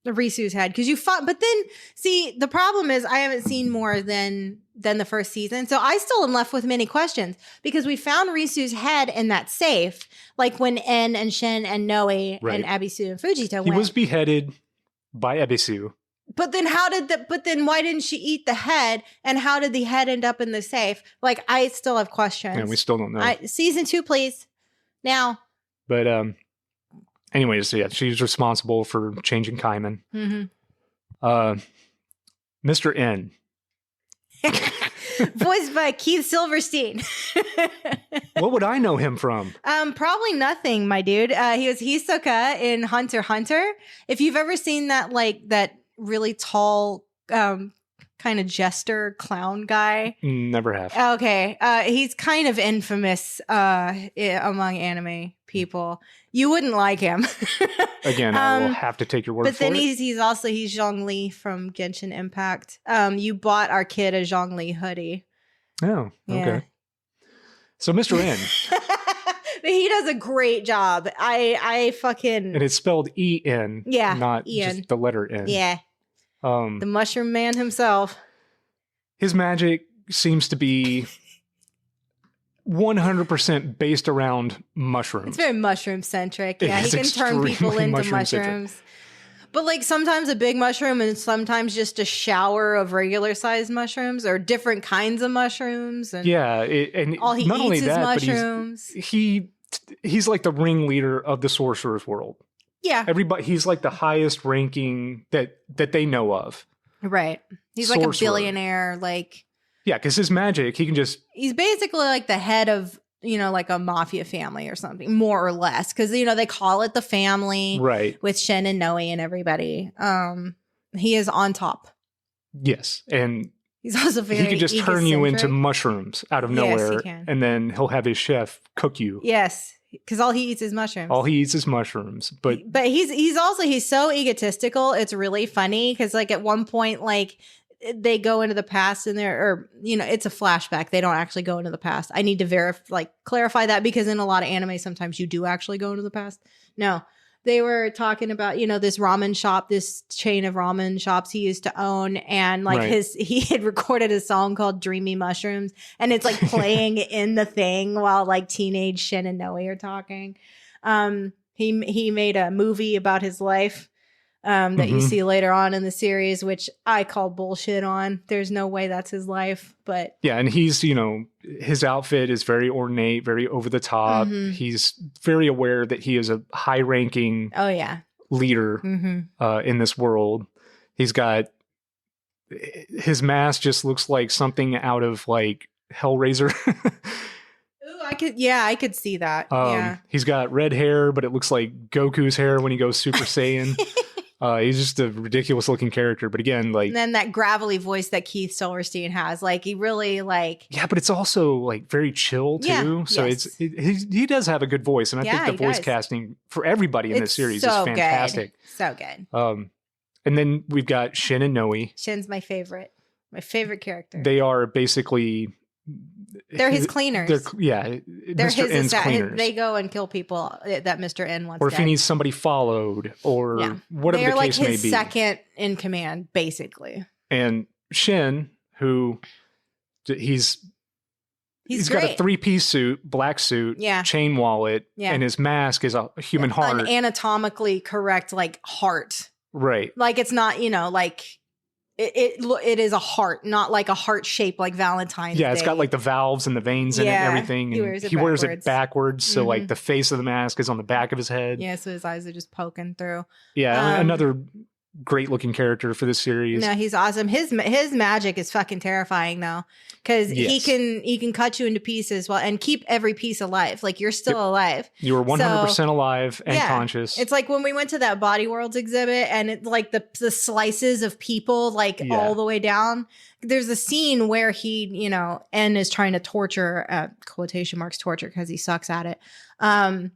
the Risu's head, because you fought, but then see, the problem is I haven't seen more than the first season, so I still am left with many questions because we found Risu's head in that safe, like when En and Shin and Noe and Ebisu and Fujita went.
He was beheaded by Ebisu.
But then why didn't she eat the head? And how did the head end up in the safe? Like, I still have questions.
Yeah, we still don't know.
Season 2, please. Now.
But anyways, yeah, she's responsible for changing Caiman.
Mm-hmm.
Mr. N.
Voiced by Keith Silverstein.
What would I know him from?
Probably nothing, my dude. He was Hisoka in Hunter x Hunter. If you've ever seen that really tall kind of jester clown guy.
Never have.
Okay. He's kind of infamous among anime people. You wouldn't like him.
Again, I will have to take your word for it.
But then he's Zhongli from Genshin Impact. You bought our kid a Zhongli hoodie.
Oh, okay. So Mr. N.
He does a great job. I fucking...
And it's spelled E-N.
Yeah,
not
Ian.
Just the letter N.
Yeah. The mushroom man himself.
His magic seems to be 100% based around mushrooms.
It's very mushroom centric. Yeah, he can turn people into mushrooms. But like sometimes a big mushroom and sometimes just a shower of regular sized mushrooms or different kinds of mushrooms. And
and
all he
not
eats
only
is
that,
mushrooms.
But he's like the ringleader of the sorcerer's world.
Yeah.
He's like the highest ranking that they know of.
Right. He's
sorcerer.
like a billionaire, like...
Yeah, because his magic, he's basically
like the head of like a mafia family or something, more or less, because they call it the family,
right?
With Shin and Noe and everybody. He is on top.
Yes, and
he's also very
he could just turn you into mushrooms out of nowhere,
he can.
And then he'll have his chef cook you.
Yes, because all he eats is mushrooms.
All he eats is mushrooms, but
he's so egotistical. It's really funny because like at one point like they go into the past and it's a flashback. They don't actually go into the past. I need to clarify that because in a lot of anime sometimes you do actually go into the past. No. They were talking about, this ramen shop, this chain of ramen shops he used to own. And like he had recorded a song called Dreamy Mushrooms. And it's like playing in the thing while like teenage Shin and Noe are talking. He made a movie about his life that you see later on in the series, which I call bullshit on. There's no way that's his life. But
yeah, and he's, his outfit is very ornate, very over the top. He's very aware that he is a high-ranking leader in this world. He's got his mask just looks like something out of like Hellraiser.
Ooh, I could see that.
He's got red hair, but it looks like Goku's hair when he goes Super Saiyan. He's just a ridiculous looking character, but again, like,
and then that gravelly voice that Keith Silverstein has, like he really like,
yeah, but it's also like very chill too. So he does have a good voice, and I think the voice casting for everybody in this series is fantastic.
So good.
And then we've got Shin and Noe.
Shin's my favorite character.
They are basically.
They're his cleaners.
They're
Mr.
N's cleaners.
They go and kill people that Mr. N wants.
Or if he needs somebody followed, or whatever the case may be. They're like
his second in command, basically.
And Shin, who he's got a 3-piece suit, black suit, chain wallet, and his mask is a human heart,
an anatomically correct like heart.
Right.
Like it's not like. It is a heart, not like a heart shape like Valentine's Day.
It's got like the valves and the veins in it and everything. And he wears it backwards. So like the face of the mask is on the back of his head.
Yeah, so his eyes are just poking through.
Yeah, another great looking character for this series.
No, he's awesome. His magic is fucking terrifying though. Because he can cut you into pieces and keep every piece alive. Like you're still alive.
You were 100% alive and conscious.
It's like when we went to that Body Worlds exhibit and it like the slices of people like all the way down. There's a scene where he, N is trying to torture, quotation marks torture because he sucks at it,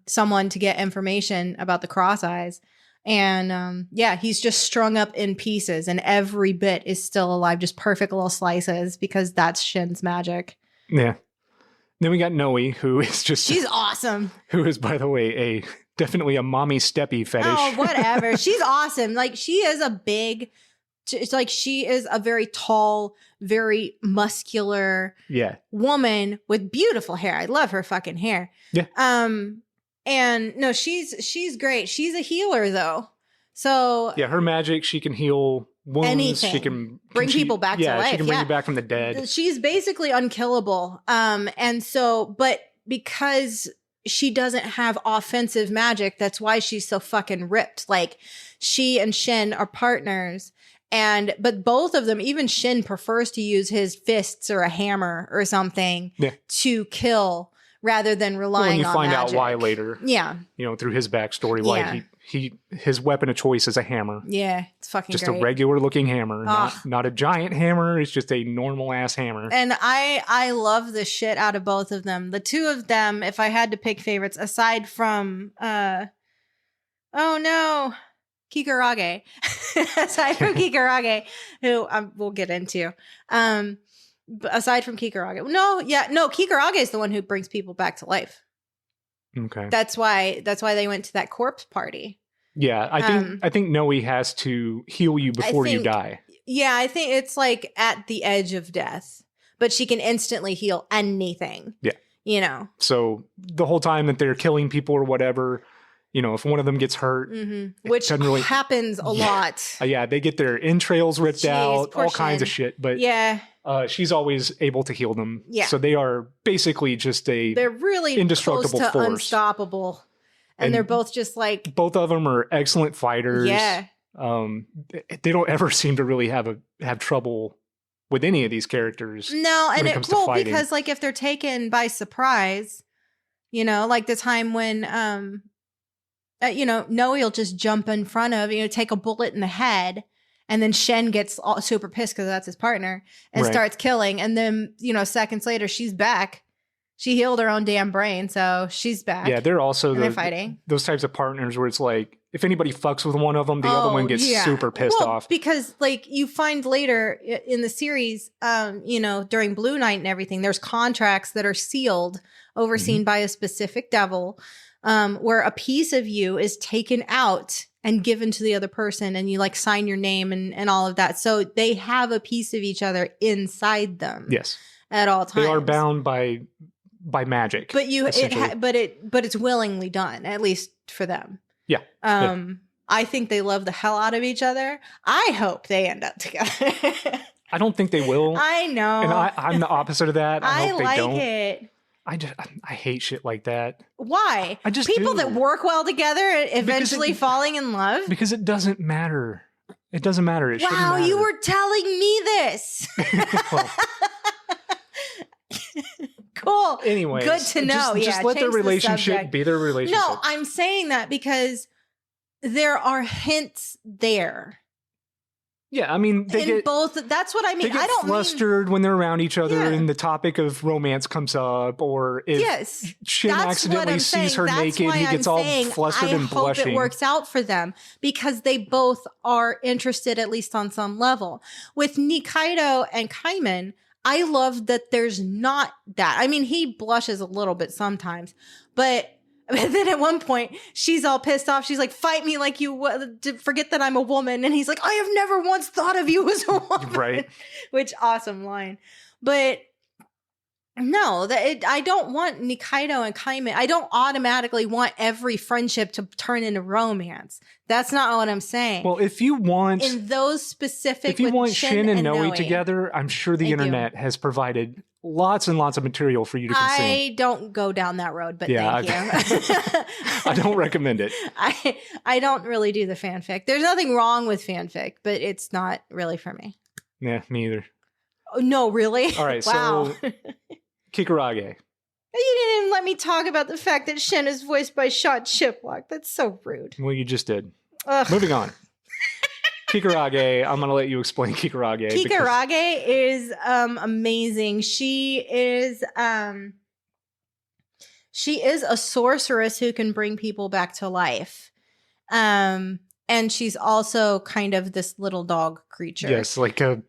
someone to get information about the cross eyes. And he's just strung up in pieces and every bit is still alive, just perfect little slices because that's Shin's magic. Yeah.
Then we got Noe, who is she's
awesome.
Who is, by the way, definitely a mommy steppy fetish.
Oh, whatever. She's awesome. Like she is she is a very tall, very muscular woman with beautiful hair. I love her fucking hair. Yeah. And no, she's great. She's a healer though. So
yeah, her magic, she can heal wounds.
Anything.
She can
bring people back to life.
She can bring you back from the dead.
She's basically unkillable. And so, but because she doesn't have offensive magic, that's why she's so fucking ripped. Like she and Shin are partners. But both of them, even Shin prefers to use his fists or a hammer or something to kill rather than relying on magic.
You find out why later. Yeah. Through his backstory, why his weapon of choice is a hammer.
Yeah, it's fucking
just
great.
A regular looking hammer, not a giant hammer. It's just a normal ass hammer.
And I love the shit out of both of them. The two of them, if I had to pick favorites, aside from Kikurage, aside from Kikurage, who we'll get into. Aside from Kikurage. Kikurage is the one who brings people back to life. Okay. That's why they went to that corpse party.
Yeah, I think Noe has to heal you before you die.
Yeah, I think it's like at the edge of death, but she can instantly heal anything. Yeah. So
the whole time that they're killing people or whatever, if one of them gets hurt,
which happens a lot.
They get their entrails ripped out, all kinds of shit. But she's always able to heal them. Yeah. So they are basically just they're really indestructible
close to
force.
Unstoppable. And they're both just like...
Both of them are excellent fighters. Yeah. They don't ever seem to really have trouble with any of these characters.
No, and because like if they're taken by surprise... You know, like the time when, Noe will just jump in front of, take a bullet in the head. And then Shen gets all super pissed because that's his partner and starts killing. And then, seconds later, she's back. She healed her own damn brain, so she's back.
Yeah, they're also
they're fighting.
Those types of partners where it's like, if anybody fucks with one of them, the other one gets super pissed off.
Because, like, you find later in the series, during Blue Night and everything, there's contracts that are sealed, overseen by a specific devil, where a piece of you is taken out and given to the other person, and you like sign your name and all of that. So they have a piece of each other inside them.
Yes,
at all times.
They are bound by magic.
But it's willingly done, at least for them.
Yeah.
I think they love the hell out of each other. I hope they end up together.
I don't think they will.
I know.
And I'm the opposite of that. I hope they don't.
It.
I hate shit like that.
Why?
I just
people that work well together eventually falling in love.
Because it doesn't matter. It doesn't matter. It shouldn't matter.
You were telling me this. Cool.
Anyway,
good to know.
Just let their relationship be their relationship.
No, I'm saying that because there are hints there.
Yeah, I mean, they get
both. That's what I mean.
They get flustered when they're around each other, and the topic of romance comes up, or if Shin accidentally sees her naked, he gets all flustered and blushing.
I hope it works out for them because they both are interested, at least on some level. With Nikaido and Caiman, I love that there's not that. I mean, he blushes a little bit sometimes, but then at one point, she's all pissed off. She's like, fight me like you forget that I'm a woman. And he's like, I have never once thought of you as a woman.
Right.
Which awesome line. But no, I don't want Nikaido and Caiman. I don't automatically want every friendship to turn into romance. That's not what I'm saying.
Well, if you want
in those specific,
if you want Shin and Noe together, I'm sure the internet has provided lots and lots of material for you to consume.
I don't go down that road, but thank you.
I don't recommend it.
I don't really do the fanfic. There's nothing wrong with fanfic, but it's not really for me.
Yeah, me either.
Oh, no, really?
All right,
wow.
So Kikurage.
You didn't even let me talk about the fact that Shin is voiced by Sean Chiplock. That's so rude.
Well, you just did.
Ugh.
Moving on. Kikurage, I'm going to let you explain Kikurage.
Kikurage is amazing. She is a sorceress who can bring people back to life. And she's also kind of this little dog creature.
Yes, like a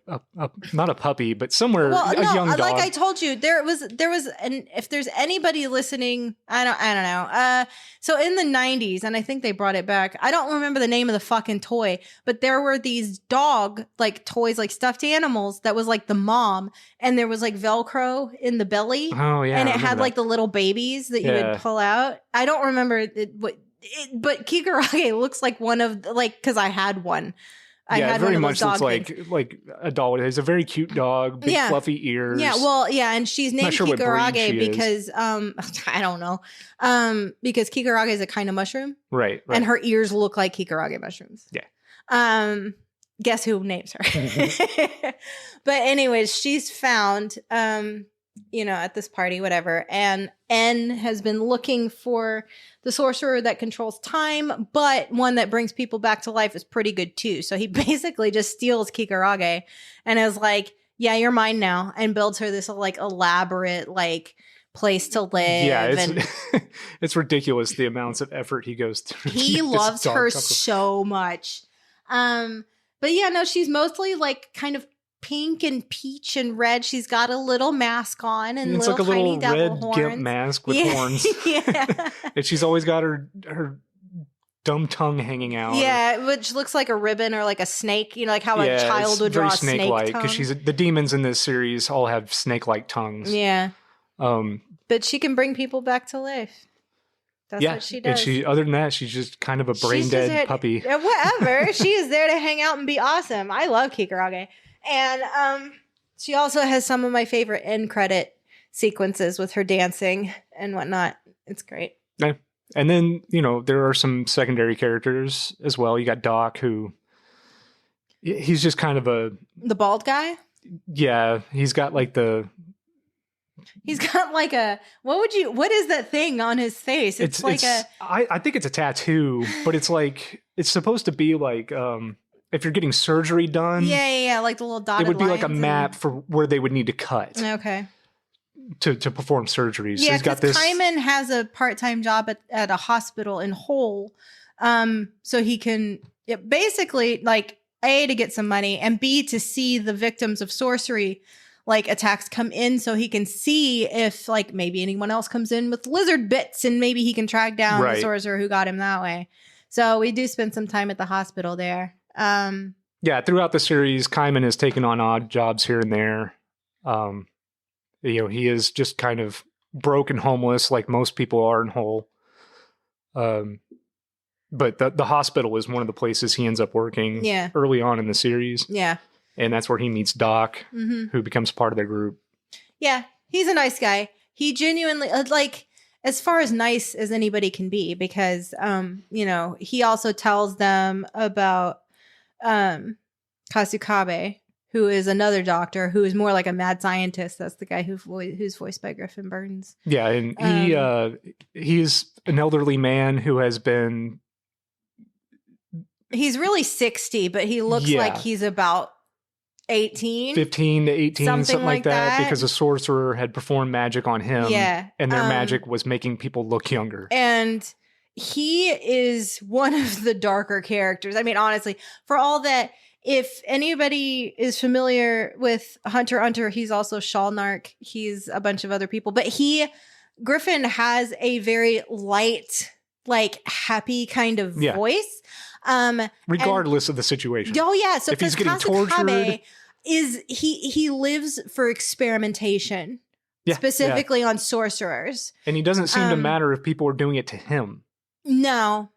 not a puppy, but somewhere a young dog.
Like I told you, there was and if there's anybody listening, I don't know. So in the 90s, and I think they brought it back. I don't remember the name of the fucking toy, but there were these dog like toys, like stuffed animals that was like the mom, and there was like Velcro in the belly.
Oh yeah,
and it had like the little babies that you would pull out. I don't remember but Kikurage looks like one of because I had one. I had
very
one of those
much looks
thing.
like a doll. It's a very cute dog, big fluffy ears.
Yeah, well, and she's named Kikurage because I don't know, because Kikurage is a kind of mushroom,
right?
And her ears look like Kikurage mushrooms.
Yeah.
Guess who names her? But anyways, she's found at this party, whatever, and N has been looking for the sorcerer that controls time, but one that brings people back to life is pretty good too. So he basically just steals Kikurage and is like, yeah, you're mine now, and builds her this like elaborate like place to live.
Yeah, it's ridiculous the amounts of effort he goes through.
He loves her so much. But yeah, no, she's mostly like kind of pink and peach and red. She's got a little mask on and
it's
little
like a
tiny
little
devil
red
horns.
Gimp mask with horns.
Yeah.
And she's always got her dumb tongue hanging out.
Yeah, which looks like a ribbon or like a snake. Like how a child would draw a snake tongue.
Because the demons in this series all have snake-like tongues.
Yeah. But she can bring people back to life. That's what she does.
And other than that, she's just kind of a brain-dead puppy.
Whatever. She is there to hang out and be awesome. I love Kikurage. And she also has some of my favorite end credit sequences with her dancing and whatnot. It's great.
Yeah. And then, there are some secondary characters as well. You got Doc, who he's just kind of
the bald guy?
Yeah, he's got like the
He's got like what is that thing on his face?
I think it's a tattoo, but it's like, it's supposed to be like, if you're getting surgery done.
Yeah. Like the little dotted
it would be like a
lines
map for where they would need to cut.
Okay.
To perform surgeries.
Yeah,
so
because Caiman has a part-time job at a hospital in Hull. So he can basically like A, to get some money, and B, to see the victims of sorcery like attacks come in, so he can see if like maybe anyone else comes in with lizard bits, and maybe he can track down the sorcerer who got him that way. So we do spend some time at the hospital there.
Yeah, throughout the series, Caiman has taken on odd jobs here and there. He is just kind of broke and homeless, like most people are in Hull. But the hospital is one of the places he ends up working early on in the series.
Yeah.
And that's where he meets Doc, who becomes part of their group.
Yeah, he's a nice guy. He genuinely, like, as far as nice as anybody can be, because, he also tells them about Kasukabe, who is another doctor, who is more like a mad scientist. That's the guy who's voiced by Griffin Burns.
Yeah, and he's an elderly man who has been...
He's really 60, but he looks like he's about 18.
15 to 18, something like that, because a sorcerer had performed magic on him.
Yeah.
And their magic was making people look younger.
And he is one of the darker characters. I mean, honestly, for all that, if anybody is familiar with Hunter x Hunter, he's also Shalnark. He's a bunch of other people. But Griffin has a very light, like happy kind of voice.
Regardless of the situation.
Oh yeah. So
if he's getting tortured,
he lives for experimentation, specifically on sorcerers,
and he doesn't seem to matter if people are doing it to him.
No,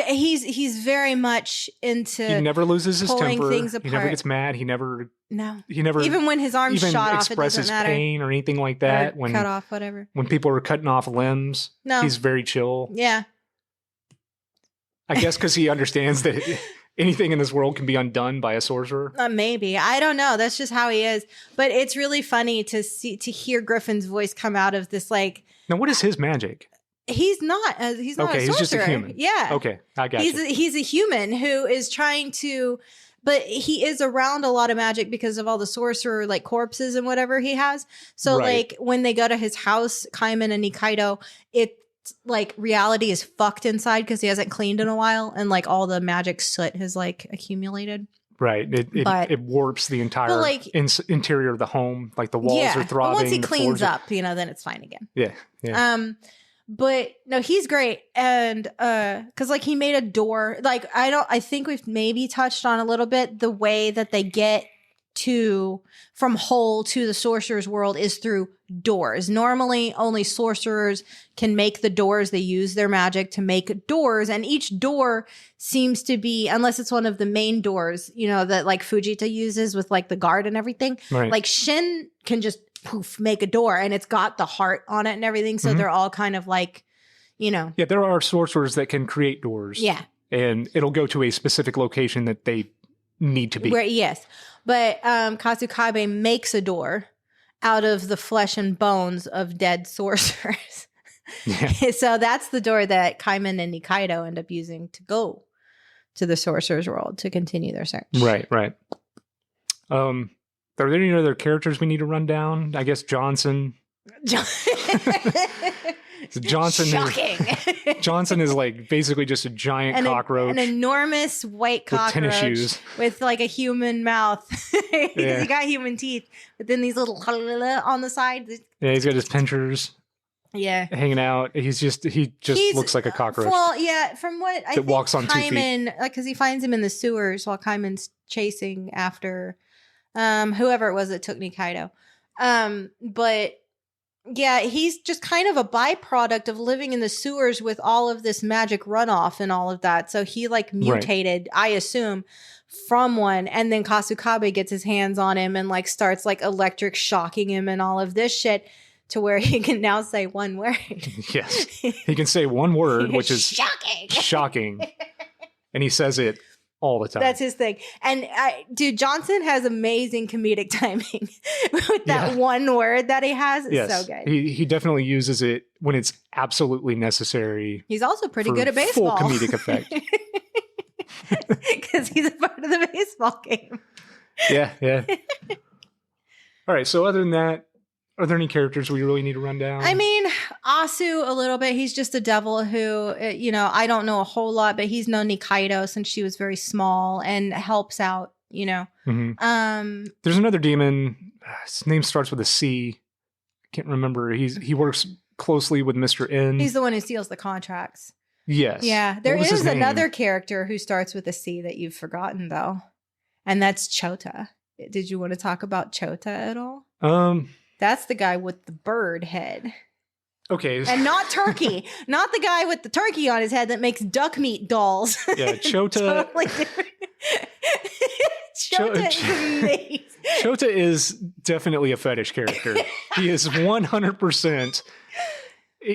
he's very much into.
He never loses his temper.
Things apart.
He never gets mad. He never
even when his arm's shot off, it doesn't matter.
Pain or anything like that.
Or cut off, whatever.
When people are cutting off limbs, he's very chill.
Yeah.
I guess because he understands that anything in this world can be undone by a sorcerer.
Maybe. I don't know. That's just how he is. But it's really funny to hear Griffin's voice come out of this, like...
Now, what is his magic?
He's not a sorcerer.
He's just a human.
Yeah.
Okay, I got you.
He's a human who is trying to... But he is around a lot of magic because of all the sorcerer, like, corpses and whatever he has. So, like, when they go to his house, Caiman and Nikaido, like reality is fucked inside because he hasn't cleaned in a while, and like all the magic soot has like accumulated.
Right. It warps the entire interior of the home. Like the walls are throbbing.
But once he cleans up, then it's fine again.
Yeah.
But no, he's great. And because like he made a door. Like I think we've maybe touched on a little bit the way that they get from Hull to the sorcerer's world is through doors. Normally only sorcerers can make the doors. They use their magic to make doors, and each door seems to be, unless it's one of the main doors, that like Fujita uses with like the guard and everything, like Shin can just make a door, and it's got the heart on it and everything, so they're all kind of like
there are sorcerers that can create doors, and it'll go to a specific location that they need to be.
Yes. But Kasukabe makes a door out of the flesh and bones of dead sorcerers. So that's the door that Caiman and Nikaido end up using to go to the sorcerer's world to continue their search.
Right. Are there any other characters we need to run down? I guess Johnson. Johnson is like basically just a giant cockroach.
An enormous white cockroach
with tennis shoes.
With like a human mouth. He got human teeth, but then these little on the side.
Yeah, he's got his pinchers.
Yeah,
hanging out. He just looks like a cockroach.
Well, yeah, from what I think
walks on
Caiman,
2 feet.
because he finds him in the sewers while Caiman's chasing after whoever it was that took Nikaido. But yeah, he's just kind of a byproduct of living in the sewers with all of this magic runoff and all of that. So he like mutated, I assume, from one, and then Kasukabe gets his hands on him and like starts like electric shocking him and all of this shit to where he can now say one word.
Yes, he can say one word, which is
shocking.
And he says it all the time.
That's his thing. And dude, Johnson has amazing comedic timing with that one word that he has. It's so good.
He definitely uses it when it's absolutely necessary.
He's also pretty good at baseball.
Full comedic effect.
Because he's a part of the baseball game.
Yeah. All right. So other than that, are there any characters we really need to run down?
I mean, Asu a little bit. He's just a devil who, I don't know a whole lot, but he's known Nikaido since she was very small and helps out,
Mm-hmm. There's another demon. His name starts with a C. I can't remember. He works closely with Mr. N.
He's the one who seals the contracts.
Yes.
Yeah. There is another character who starts with a C that you've forgotten, though. And that's Chota. Did you want to talk about Chota at all? That's the guy with the bird head.
Okay.
And not turkey. Not the guy with the turkey on his head that makes duck meat dolls.
Yeah, Chota.
Totally Chota is amazing.
Chota is definitely a fetish character. He is 100%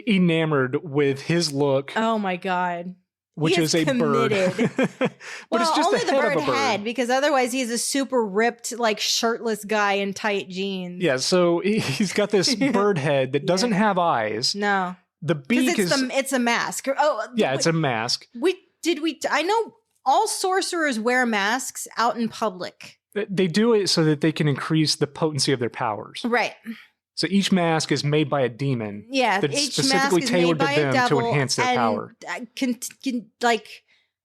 enamored with his look.
Oh my God.
Which is a
committed.
bird. But
well,
it's just
only
the
the
head
bird
of a bird.
head, because otherwise he's a super ripped, like shirtless guy in tight jeans.
Yeah, so he's got this bird head that doesn't have eyes.
No.
The beak
it's a mask. Oh,
yeah, it's a mask.
I know all sorcerers wear masks out in public.
They do it so that they can increase the potency of their powers.
Right.
So each mask is made by a demon.
Yeah,
that's
each
specifically
mask is
tailored
made
to
by
them
a devil,
to enhance their power.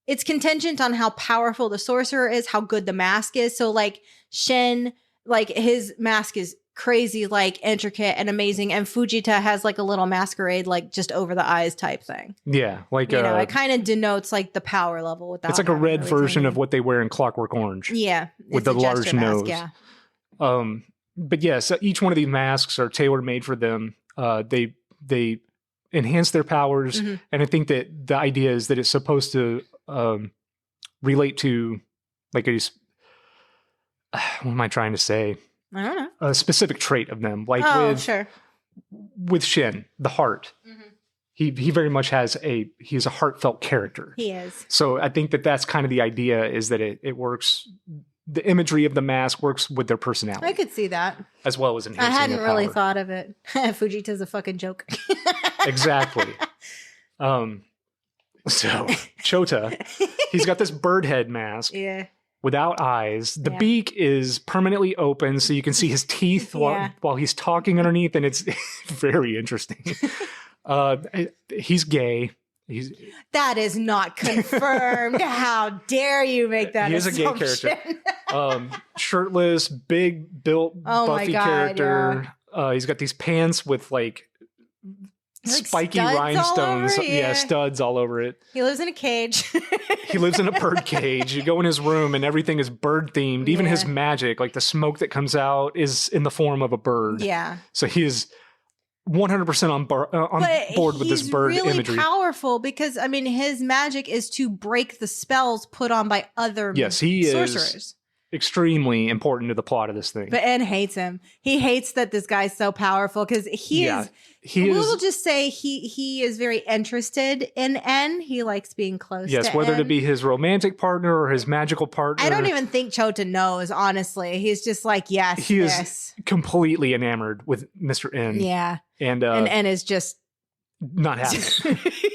It's contingent on how powerful the sorcerer is, how good the mask is. So like Shen, like his mask is crazy, like intricate and amazing, and Fujita has like a little masquerade, like just over the eyes type thing.
Yeah, like
it kind of denotes like the power level with that.
It's like a red version of what they wear in Clockwork Orange.
Yeah,
with the large nose.
Yeah.
But yeah, so each one of these masks are tailor made for them. They enhance their powers, and I think that the idea is that it's supposed to relate to like what am I trying to say?
I don't know.
A specific trait of them, like with Shin, the heart. He very much he's a heartfelt character.
He is.
So I think that that's kind of the idea, is that it works. The imagery of the mask works with their personality.
I could see that.
As well as enhancing
I hadn't
their
really
power.
thought of it. Fujita's a fucking joke.
Exactly. So Chota, he's got this bird head mask.
Yeah.
Without eyes. The beak is permanently open, so you can see his teeth while he's talking underneath, and it's very interesting. He's gay.
That is not confirmed. How dare you make that assumption?
He is a gay character. Shirtless, big built, buffy character. Yeah. He's got these pants with like spiky rhinestones. Studs all over it.
He lives in a cage.
He lives in a bird cage. You go in his room and everything is bird themed. Even his magic, like the smoke that comes out, is in the form of a bird.
Yeah.
So he is 100% on board with this bird
really
imagery.
He's powerful because, I mean, his magic is to break the spells put on by other sorcerers.
Is extremely important to the plot of this thing.
But N hates him. He hates that this guy's so powerful because we'll just say he is very interested in N. He likes being close to
Yes, whether
N.
to be his romantic partner or his magical partner.
I don't even think Chota knows, honestly. He's just like, yes,
he is completely enamored with Mr. N.
Yeah.
And
N is just
not happy.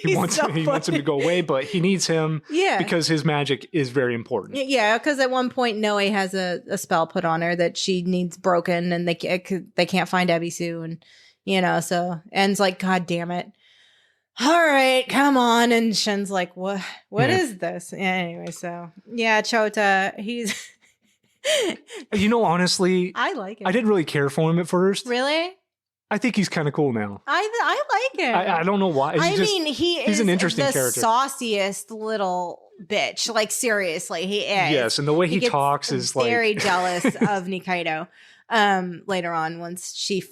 He wants him to go away, but he needs him because his magic is very important.
Yeah, because at one point Noe has a spell put on her that she needs broken, and they can't find Ebisu, and so N's like, God damn it. All right, come on. And Shen's like, what is this? Yeah, anyway, so Chota, he's
honestly,
I like him.
I didn't really care for him at first.
Really?
I think he's kind of cool now.
I like him.
I don't know why.
He's
an interesting
the
character.
Sauciest little bitch. Like, seriously, he is.
Yes, and the way he talks is
very jealous of Nikaido. Later on, once she,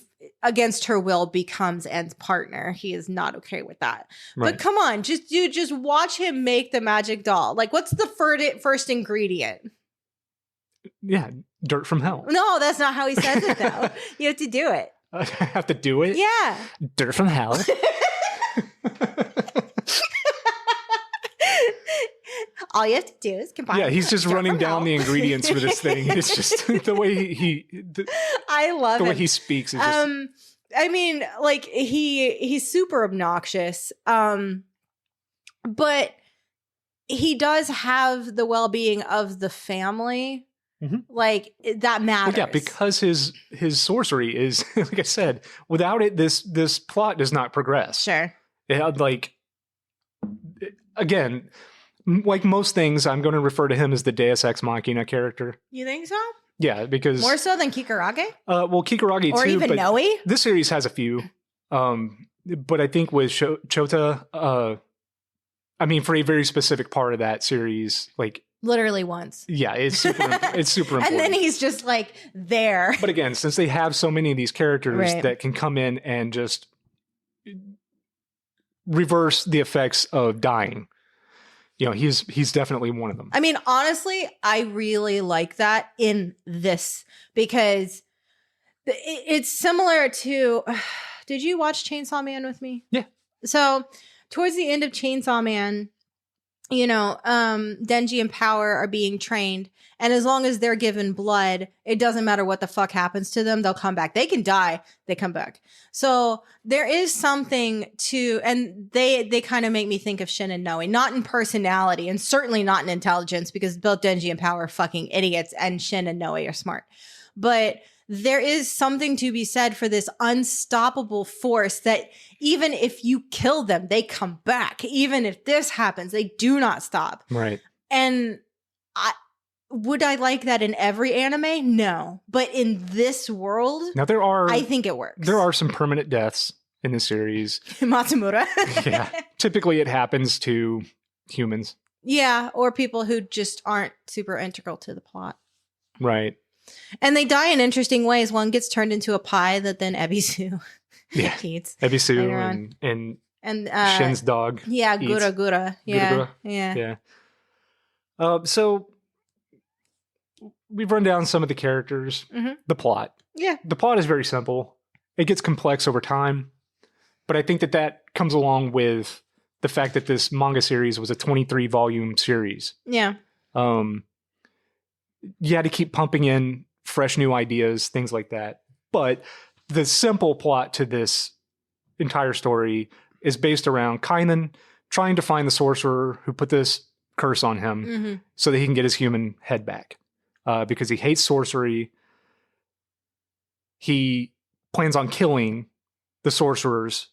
against her will, becomes N's partner, he is not okay with that. Right. But come on, just watch him make the magic doll. Like, what's the first ingredient?
Yeah, dirt from hell.
No, that's not how he says it, though. You have to do it.
I have to do it?
Yeah.
Dirt from hell.
All you have to do is combine.
Yeah, he's just running down the ingredients for this thing. It's just the way
I love
the
him.
way he speaks. Is just,
I mean, like he's super obnoxious. But he does have the well-being of the family. Like that matters.
well, yeah, because his sorcery is, like I said, without it, this plot does not progress.
Sure.
It had again, like most things, I'm going to refer to him as the Deus Ex Machina character.
You think so?
Yeah, because
More so than Kikurage?
well, Kikurage
Or
too,
even
but
Noe?
this series has a few. But I think with Chota, I mean, for a very specific part of that series, like
Literally once.
yeah, it's super important.
And then he's just like there.
But again, since they have so many of these characters
Right.
that can come in and just reverse the effects of dying, you know, he's definitely one of them.
I mean, honestly, I really like that in this because it's similar to. Did you watch Chainsaw Man with me?
Yeah.
So towards the end of Chainsaw Man, you know, Denji and Power are being trained, and as long as they're given blood, it doesn't matter what the fuck happens to them, they'll come back. They can die, they come back. So there is something to, and they kind of make me think of Shin and Noe, not in personality, and certainly not in intelligence, because both Denji and Power are fucking idiots, and Shin and Noe are smart. But there is something to be said for this unstoppable force that even if you kill them, they come back. Even if this happens, they do not stop.
Right.
And would I like that in every anime? No. But in this world,
Now
I think it works.
there are some permanent deaths in the series.
Matsumura.
Yeah. Typically it happens to humans.
Yeah, or people who just aren't super integral to the plot.
Right.
And they die in interesting ways. One gets turned into a pie that then Ebisu
Yeah.
eats.
Ebisu
Later on.
and
And
Shin's dog.
yeah,
eats.
Gura Gura. Yeah.
Gura
Yeah.
Yeah. So we've run down some of the characters,
Mhm.
the plot.
Yeah.
The plot is very simple. It gets complex over time, but I think that comes along with the fact that this manga series was a 23 volume series.
Yeah.
You had to keep pumping in fresh new ideas, things like that. But the simple plot to this entire story is based around Caiman trying to find the sorcerer who put this curse on him
Mm-hmm.
so that he can get his human head back. Because he hates sorcery. He plans on killing the sorcerers,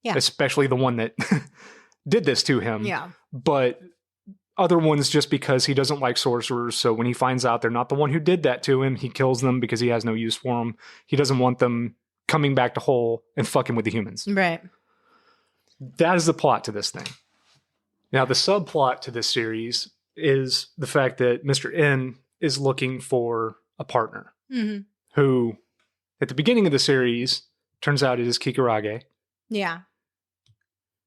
Yeah.
especially the one that did this to him.
Yeah.
But other ones just because he doesn't like sorcerers. So when he finds out they're not the one who did that to him, he kills them because he has no use for them. He doesn't want them coming back to whole and fucking with the humans.
Right.
That is the plot to this thing. Now, the subplot to this series is the fact that Mr. N is looking for a partner
Mm-hmm.
who, at the beginning of the series, turns out it is Kikurage.
Yeah.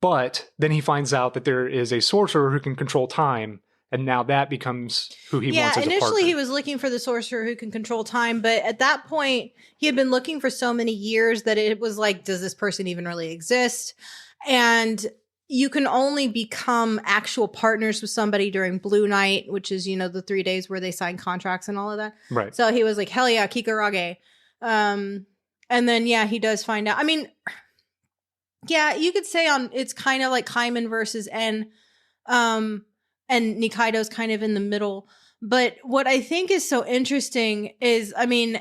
But then he finds out that there is a sorcerer who can control time, and now that becomes who he wants as a partner.
Initially he was looking for the sorcerer who can control time, but at that point he had been looking for so many years that it was like, does this person even really exist? And you can only become actual partners with somebody during Blue Night, which is, you know, the 3 days where they sign contracts and all of that.
Right.
So he was like, hell yeah, Kikurage. And then, yeah, he does find out. I mean, yeah, you could say it's kind of like Caiman versus N, and Nikaido's kind of in the middle. But what I think is so interesting is, I mean,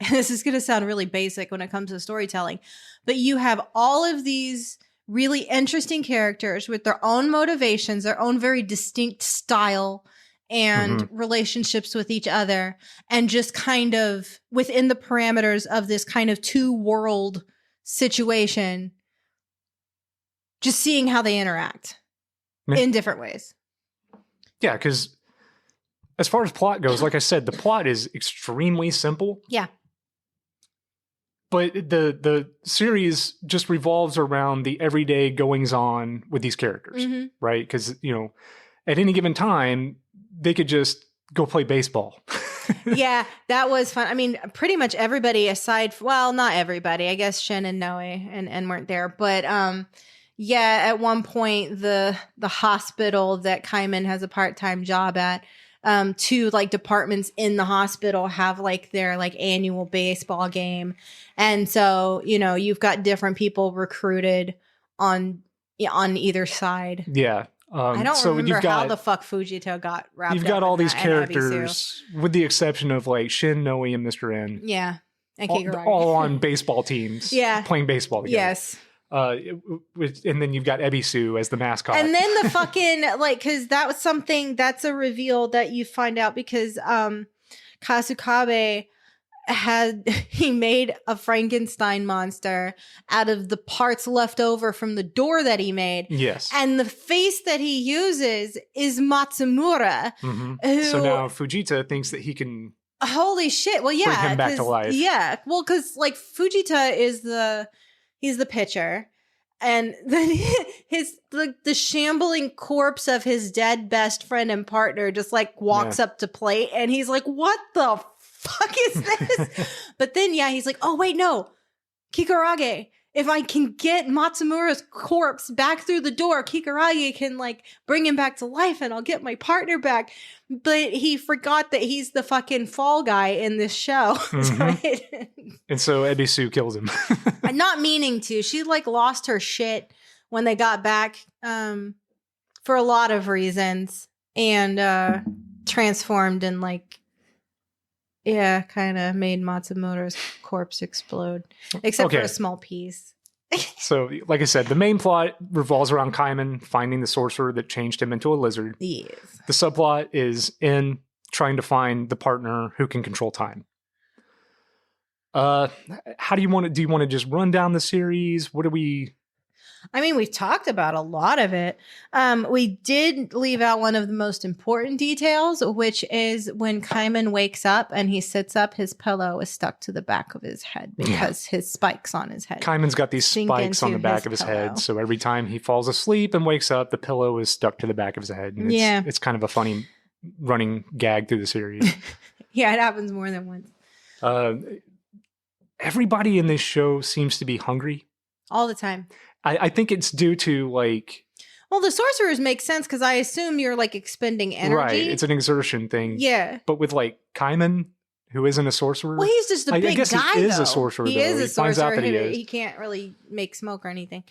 this is going to sound really basic when it comes to storytelling, but you have all of these really interesting characters with their own motivations, their own very distinct style and relationships with each other, and just kind of within the parameters of this kind of two-world situation, just seeing how they interact in different ways.
Yeah, because as far as plot goes, like I said, the plot is extremely simple.
Yeah.
But the series just revolves around the everyday goings on with these characters, right? Because, you know, at any given time, they could just go play baseball.
Yeah, that was fun. I mean, pretty much everybody aside, well, not everybody. I guess Shin and Noe and weren't there. But Yeah, at one point the hospital that Caiman has a part-time job at, 2 like departments in the hospital have like their like annual baseball game. And so, you've got different people recruited on either side.
Yeah.
I don't remember how the fuck Fujita got wrapped up.
You've got all these
and
characters, with the exception of like Shin, Noe, and Mr. N.
Yeah. And Kikuragi.
All on baseball teams.
Yeah.
Playing baseball together.
Yes.
And then you've got Ebisu as the mascot.
And then the fucking, because that was something, that's a reveal that you find out because Kasukabe he made a Frankenstein monster out of the parts left over from the door that he made.
Yes.
And the face that he uses is Matsumura.
Mm-hmm. So now Fujita thinks that he can...
Holy shit. Well, yeah.
Bring him back to life.
Yeah. Well, because like Fujita is he's the pitcher. And then the shambling corpse of his dead best friend and partner just like walks up to plate. And he's like, what the fuck is this? But then, he's like, oh, wait, no. Kikurage. If I can get Matsumura's corpse back through the door, Kikurage can like bring him back to life and I'll get my partner back. But he forgot that he's the fucking fall guy in this show.
Mm-hmm. And so Ebisu kills him.
Not meaning to. She like lost her shit when they got back for a lot of reasons and transformed and like kind of made Matsumura's corpse explode, except for a small piece.
So, like I said, the main plot revolves around Caiman finding the sorcerer that changed him into a lizard.
Yes.
The subplot is in trying to find the partner who can control time. How do you want to? Do you want to just run down the series? What do we?
I mean, we've talked about a lot of it. We did leave out one of the most important details, which is when Caiman wakes up and he sits up, his pillow is stuck to the back of his head because his spikes on his head.
Caiman's got these spikes on the back of his head. So every time he falls asleep and wakes up, the pillow is stuck to the back of his head. And it's kind of a funny running gag through the series.
Yeah, it happens more than once.
Everybody in this show seems to be hungry.
All the time.
I think it's due to like...
Well, the sorcerers make sense because I assume you're like expending energy.
Right, it's an exertion thing.
Yeah.
But with like Caiman, who isn't a sorcerer...
Well, he's just a big guy,
I guess he is a sorcerer,
He
though.
is a sorcerer.
Finds out that he is.
He can't really make smoke or anything.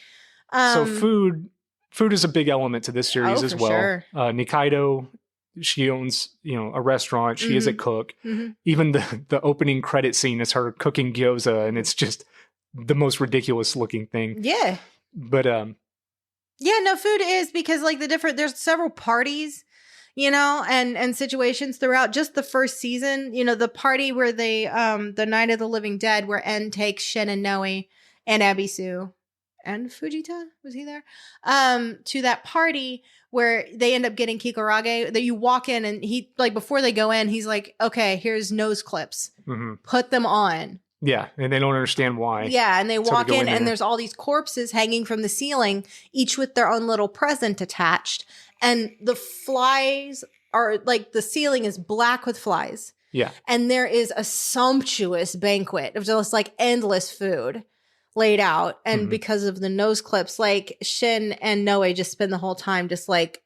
So food is a big element to this series as well.
Sure.
Nikaido, she owns a restaurant. She is a cook.
Mm-hmm.
Even the opening credit scene is her cooking gyoza, and it's just the most ridiculous looking thing.
Yeah.
But
food is because like there's several parties, and situations throughout just the first season. The party where they the Night of the Living Dead, where En takes Shin and Noe and Ebisu and Fujita, was he there? To that party where they end up getting Kikurage. That you walk in and he like before they go in, he's like, okay, here's nose clips, put them on.
Yeah, and they don't understand why.
Yeah, and they walk in and there's all these corpses hanging from the ceiling, each with their own little present attached. And the flies are like, the ceiling is black with flies.
Yeah.
And there is a sumptuous banquet of just like endless food laid out. And because of the nose clips, like Shin and Noe just spend the whole time just like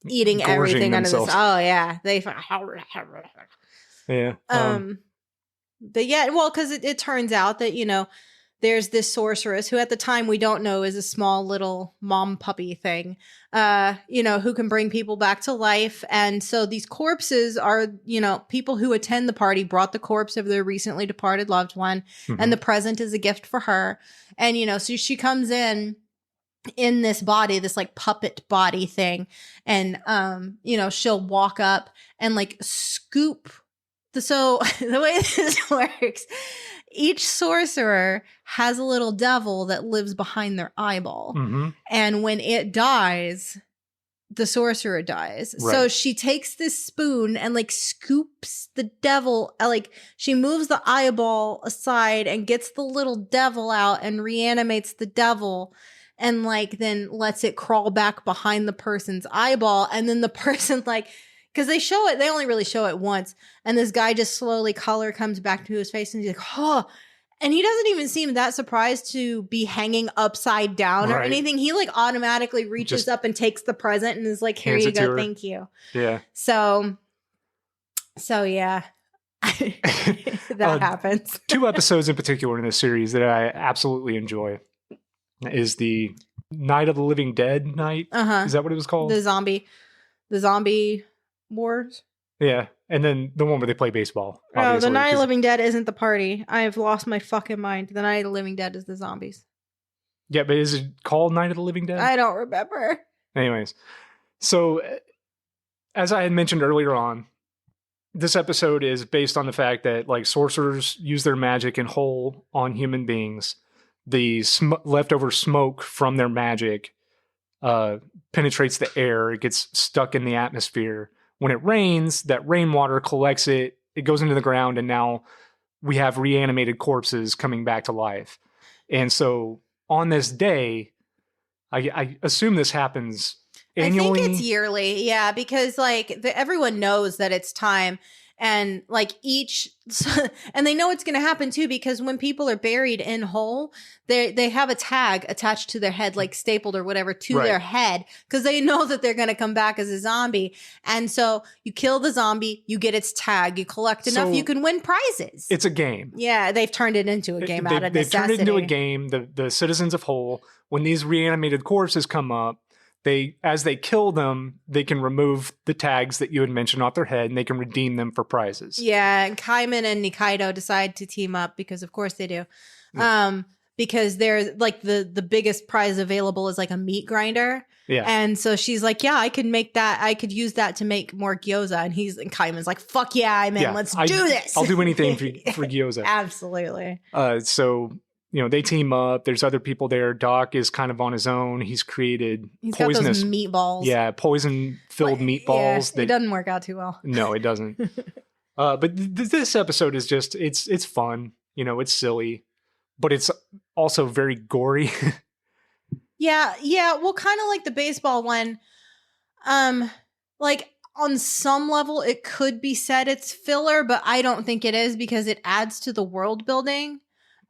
eating everything
themselves.
under this. Oh, yeah.
Yeah.
But yeah, well, because it turns out that, there's this sorceress who at the time we don't know is a small little mom puppy thing, who can bring people back to life. And so these corpses are, people who attend the party brought the corpse of their recently departed loved one. And the present is a gift for her. And, so she comes in this body, this like puppet body thing. And, she'll walk up and like scoop. So the way this works, each sorcerer has a little devil that lives behind their eyeball. And when it dies, the sorcerer dies. Right. So she takes this spoon and like scoops the devil, like she moves the eyeball aside and gets the little devil out and reanimates the devil. And like then lets it crawl back behind the person's eyeball. And then the person like... Because they only really show it once. And this guy just slowly, color comes back to his face and he's like, oh. And he doesn't even seem that surprised to be hanging upside down or anything. He like automatically reaches up and takes the present and is like, here you go, thank you.
Yeah.
So yeah. That happens.
2 episodes in particular in this series that I absolutely enjoy is the Night of the Living Dead night. Is that what it was called?
The zombie wars.
Yeah. And then the one where they play baseball.
Oh, the Night of the Living Dead isn't the party. I have lost my fucking mind. The Night of the Living Dead is the zombies.
Yeah, but is it called Night of the Living Dead?
I don't remember.
Anyways, so as I had mentioned earlier on, this episode is based on the fact that like sorcerers use their magic in whole on human beings. The leftover smoke from their magic penetrates the air. It gets stuck in the atmosphere. When it rains, that rainwater collects it. It goes into the ground, and now we have reanimated corpses coming back to life. And so on this day, I assume this happens annually.
I think it's yearly, yeah, because like everyone knows that it's time, and like and they know it's going to happen too, because when people are buried in whole, they have a tag attached to their head, like stapled or whatever to their head, because they know that they're going to come back as a zombie. And so you kill the zombie, you get its tag, you collect enough, you can win prizes.
It's a game.
Yeah, they've turned it into a game out of necessity.
They've turned it into a game. The citizens of Whole, when these reanimated corpses come up, as they kill them, they can remove the tags that you had mentioned off their head, and they can redeem them for prizes.
Yeah, and Caiman and Nikaido decide to team up because, of course, they do.
Yeah.
Because they're like the biggest prize available is like a meat grinder.
Yeah,
and so she's like, "Yeah, I could make that. I could use that to make more gyoza." And Caiman's like, "Fuck yeah, man, let's do this.
I'll do anything for gyoza."
Absolutely.
So. They team up. There's other people there. Doc is kind of on his own. He's created poisonous
got those meatballs.
Yeah, poison-filled meatballs.
Yeah, it doesn't work out too well.
No, it doesn't. But this episode is just, it's fun. It's silly, but it's also very gory.
Yeah. Well, kind of like the baseball one. Like on some level, it could be said it's filler, but I don't think it is, because it adds to the world building.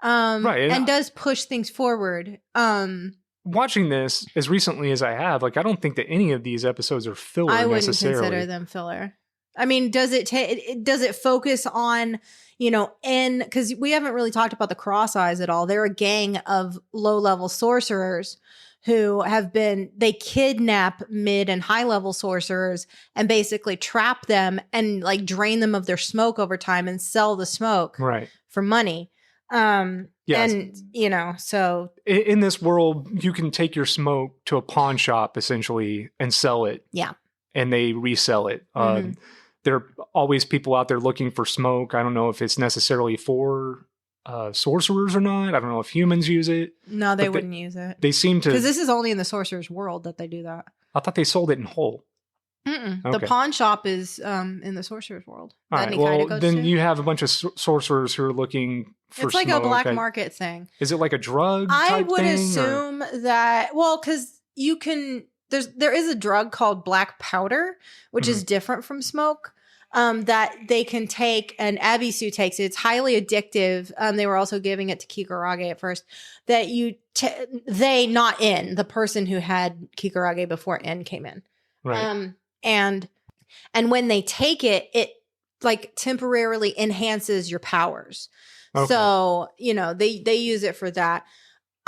And does push things forward.
Watching this as recently as I have, like, I don't think that any of these episodes are filler.
I wouldn't consider them filler. I mean, does it focus on, because we haven't really talked about the Cross Eyes at all. They're a gang of low-level sorcerers who they kidnap mid and high-level sorcerers and basically trap them and like drain them of their smoke over time and sell the smoke for money.
Yes.
And so
in this world, you can take your smoke to a pawn shop essentially and sell it.
Yeah.
And they resell it. There are always people out there looking for smoke. I don't know if it's necessarily for sorcerers or not. I don't know if humans use it.
No, they wouldn't use it.
They seem to,
because this is only in the sorcerer's world that they do that.
I thought they sold it in whole.
Okay. The pawn shop is in the sorcerer's world.
All right. Well, then you have a bunch of sorcerers who are looking for
It's like
smoke.
a black market thing.
Is it like a drug
I
type
would
thing,
assume that, because you can, there is a drug called black powder, which is different from smoke, that they can take, and Abisu takes it. It's highly addictive. They were also giving it to Kikurage at first. That the person who had Kikurage before N came in.
Right.
And when they take it, it like temporarily enhances your powers. Okay. So, they use it for that.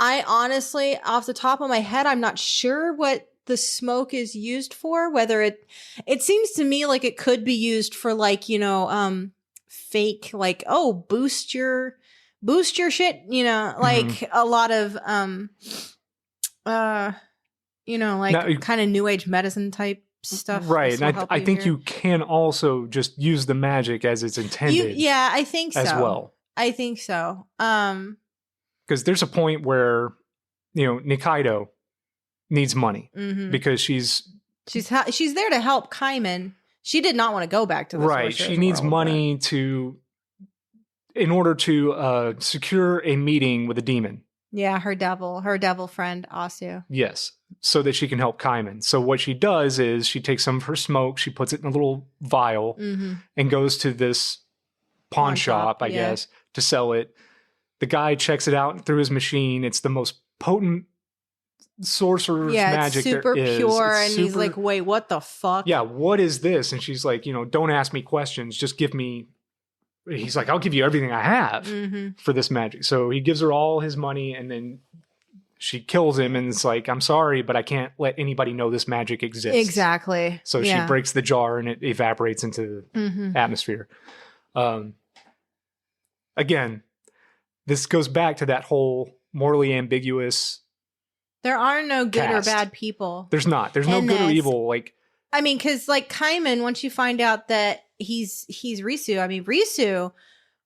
I honestly, off the top of my head, I'm not sure what the smoke is used for, whether it seems to me like it could be used for like, fake, like, boost your shit, like a lot of, like kind of new age medicine type stuff.
Right. And I think you can also just use the magic as it's intended.
I think so.
As well.
I think so.
Because there's a point where, Nikaido needs money because she's
there to help Caiman. She did not want to go back to the
right. She needs money in order to secure a meeting with a demon.
Yeah, her devil friend Asu.
Yes, so that she can help Caiman. So what she does is she takes some of her smoke, she puts it in a little vial, and goes to this pawn shop, I guess, to sell it. The guy checks it out through his machine. It's the most potent sorcerer's magic
it's super
there is.
pure,
It's
and
super,
he's like, "Wait, what the fuck?"
yeah, what is this? And she's like, don't ask me questions. Just give me. He's like, I'll give you everything I have for this magic. So he gives her all his money, and then she kills him, and it's like, I'm sorry, but I can't let anybody know this magic exists.
Exactly.
So she breaks the jar, and it evaporates into the atmosphere. Again, this goes back to that whole morally ambiguous.
There are no good
cast.
or bad people.
There's not. There's no good or evil. Like,
I mean, because like Caiman, once you find out that he's Risu, I mean, Risu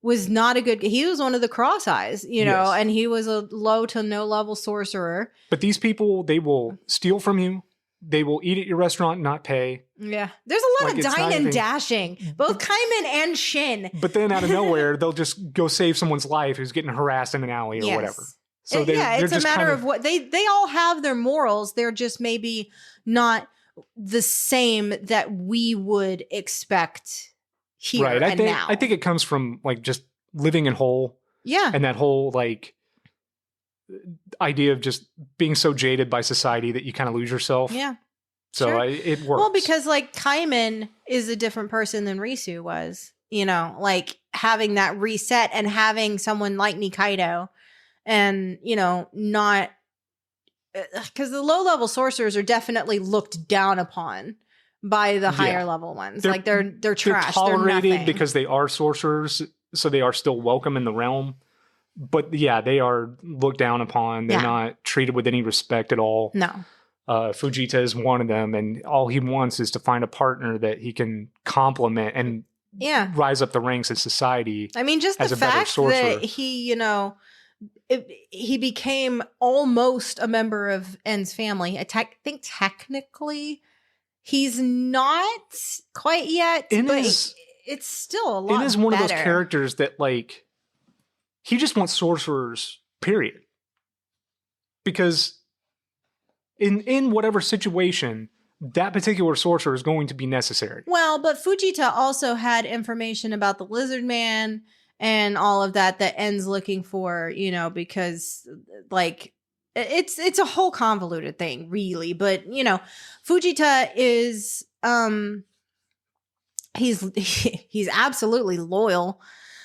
was not a good. He was one of the cross eyes, know, and he was a low to no level sorcerer.
But these people, they will steal from you. They will eat at your restaurant and not pay.
Yeah. There's a lot of dine and dashing, both Caiman and Shin.
But then out of nowhere, they'll just go save someone's life who's getting harassed in an alley or whatever. So
it's a matter of what they all have their morals. They're just maybe not the same that we would expect here
right.
now.
I think it comes from like just living in whole.
Yeah.
And that whole like idea of just being so jaded by society that you kind of lose yourself.
Yeah.
So
sure.
It works.
Well, because like Caiman is a different person than Risu was, like having that reset and having someone like Nikaido and, not because the low level sorcerers are definitely looked down upon by the higher level ones. They're trash.
They're tolerated
nothing.
because they are sorcerers, so they are still welcome in the realm. But yeah, they are looked down upon. They're not treated with any respect at all.
No.
Fujita is one of them, and all he wants is to find a partner that he can complement and rise up the ranks of society.
I mean, just the fact that he, he became almost a member of En's family. I think technically he's not quite yet, but it's still a lot.
En is one of those characters that like he just wants sorcerers, period. Because in whatever situation, that particular sorcerer is going to be necessary.
Well, but Fujita also had information about the Lizard Man and all of that En's looking for, because like it's a whole convoluted thing, really. But Fujita is he's absolutely loyal.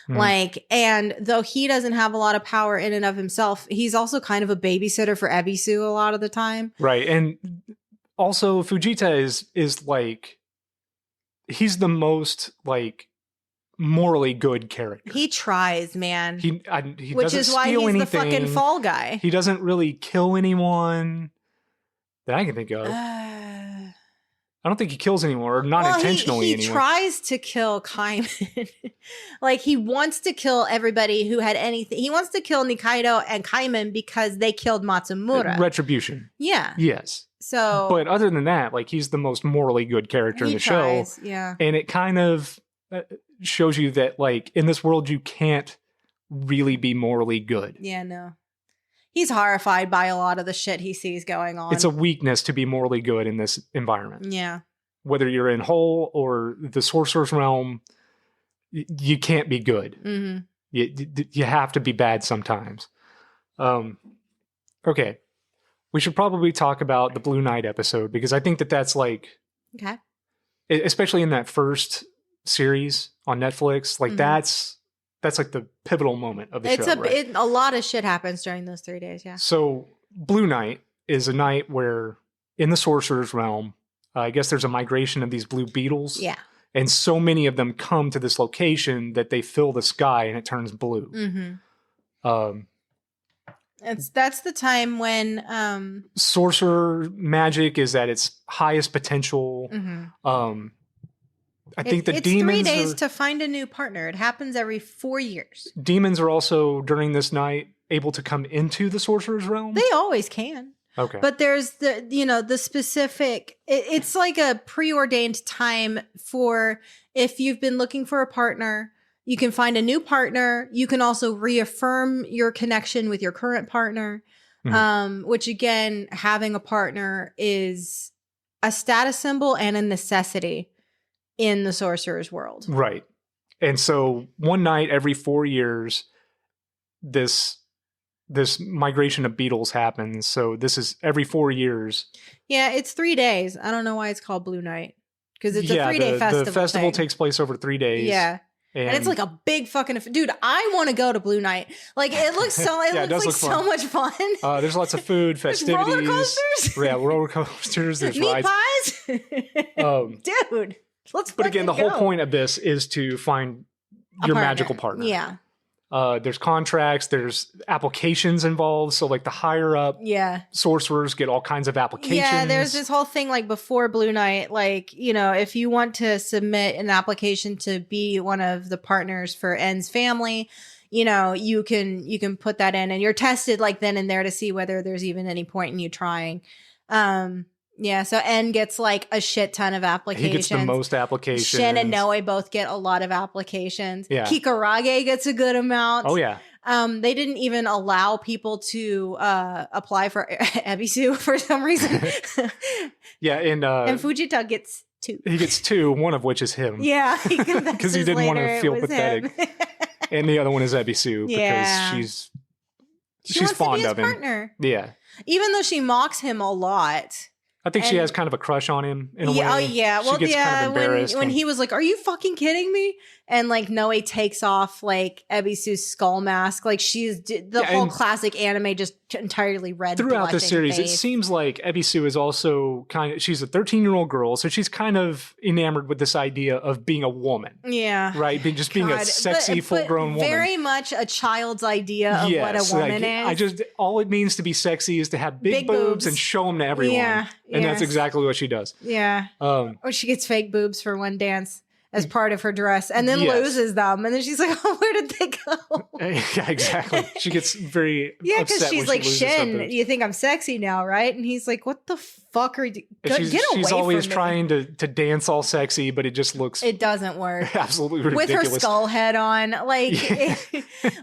Like, and though he doesn't have a lot of power in and of himself, he's also kind of a babysitter for Ebisu a lot of the time.
Right. And also Fujita is like, he's the most like morally good character.
He tries, man.
He
which is why he's the fucking fall guy.
He doesn't really kill anyone that I can think of. I don't think he kills anyone, or not intentionally
he tries to kill Caiman. Like, he wants to kill everybody who had anything. He wants to kill Nikaido and Caiman because they killed Matsumura.
Retribution.
Yeah.
Yes.
So,
but other than that, like, he's the most morally good character in the show.
Yeah.
And it kind of shows you that, like, in this world, you can't really be morally good.
Yeah, no. He's horrified by a lot of the shit he sees going on.
It's a weakness to be morally good in this environment.
Yeah.
Whether you're in Whole or the Sorcerer's Realm, you can't be good. Mm-hmm. You have to be bad sometimes. Okay. We should probably talk about the Blue Knight episode, because I think that's like...
Okay.
Especially in that first series on Netflix, like that's like the pivotal moment of the show. Right?
A lot of shit happens during those 3 days, yeah.
So Blue Night is a night where in the Sorcerer's Realm, I guess there's a migration of these blue beetles.
Yeah.
And so many of them come to this location that they fill the sky and it turns blue.
Mm-hmm. That's the time when
sorcerer magic is at its highest potential.
Mm-hmm.
I think the
it's
demons
3 days to find a new partner. It happens every 4 years.
Demons are also, during this night, able to come into the Sorcerer's Realm?
They always can.
Okay.
But there's the specific, it's like a preordained time for if you've been looking for a partner, you can find a new partner. You can also reaffirm your connection with your current partner, which again, having a partner is a status symbol and a necessity in the sorcerer's world.
Right. And so one night every 4 years, this migration of beetles happens. So this is every 4 years.
Yeah, it's 3 days. I don't know why it's called Blue Night. Because it's a 3-day festival.
The festival
thing.
takes place over 3 days.
Yeah. And it's like a big fucking dude. I want to go to Blue Night. Like it looks so. It looks like so much fun.
There's lots of food, festivities.
Roller coasters.
Yeah, roller coasters. There's
meat
rides.
pies. Dude, let's.
But again, the whole point of this is to find your magical partner.
Yeah.
There's contracts. There's applications involved. So like the higher up sorcerers get all kinds of applications.
Yeah, there's this whole thing like before Blue Night, like, you know, if you want to submit an application to be one of the partners for N's family, you know, you can put that in and you're tested like then and there to see whether there's even any point in you trying. Yeah, so N gets like a shit ton of applications.
He gets the most applications.
Shin and Noe both get a lot of applications.
Yeah.
Kikarage gets a good amount.
Oh, yeah.
They didn't even allow people to apply for Ebisu for some reason.
Yeah, and
Fujita gets 2.
He gets 2, one of which is him.
Yeah,
because he didn't want to feel pathetic. And the other one is Ebisu because she's fond of him.
Partner.
Yeah.
Even though she mocks him a lot.
I think she has kind of a crush on him in a way.
Oh yeah, well
she gets kind of embarrassed
when he was like, "Are you fucking kidding me?" And like Noe takes off like Ebisu's skull mask, like she's the whole classic anime just entirely red.
Throughout the series, it seems like Ebisu is also she's a 13-year-old girl, so she's kind of enamored with this idea of being a woman.
Yeah,
right. Just being a sexy, full-grown woman.
Very much a child's idea of what a woman is.
All it means to be sexy is to have big boobs and show them to everyone. Yeah. And that's exactly what she does.
Yeah. Or she gets fake boobs for one dance as part of her dress and then loses them. And then she's like, oh, where did they go?
Yeah, exactly. She gets very
upset because she's like, Shin, you think I'm sexy now, right? And he's like, what the fuck are you get away
She's always
from me.
Trying to dance all sexy, but it just looks...
It doesn't work.
Absolutely ridiculous.
With her skull head on. Like,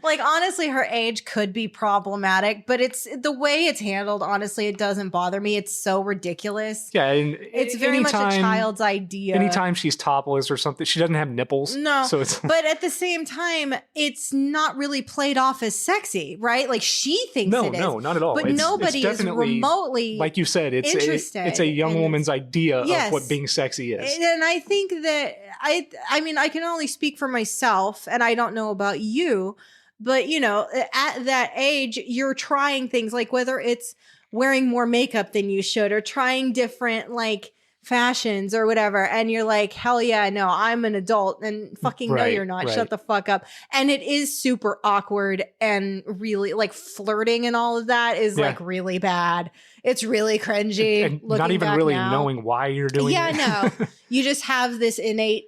like honestly, her age could be problematic, but it's the way it's handled, honestly, it doesn't bother me. It's so ridiculous.
Yeah, and
it's very much a child's idea.
Anytime she's topless or something, she doesn't have nipples.
No,
so it's
but at the same time, it's not really played off as sexy, right? Like she thinks it is.
No, not at all.
But nobody is remotely,
like you said, it's a young woman's idea of what being sexy is.
And I think that I mean, I can only speak for myself, and I don't know about you, but you know, at that age, you're trying things like whether it's wearing more makeup than you should or trying different like fashions or whatever, and you're like, hell yeah, no, I'm an adult, and fucking no, you're not. Shut the fuck up. And it is super awkward and really like flirting and all of that is like really bad. It's really cringy.
And not even really knowing why you're doing it.
Yeah, no. You just have this innate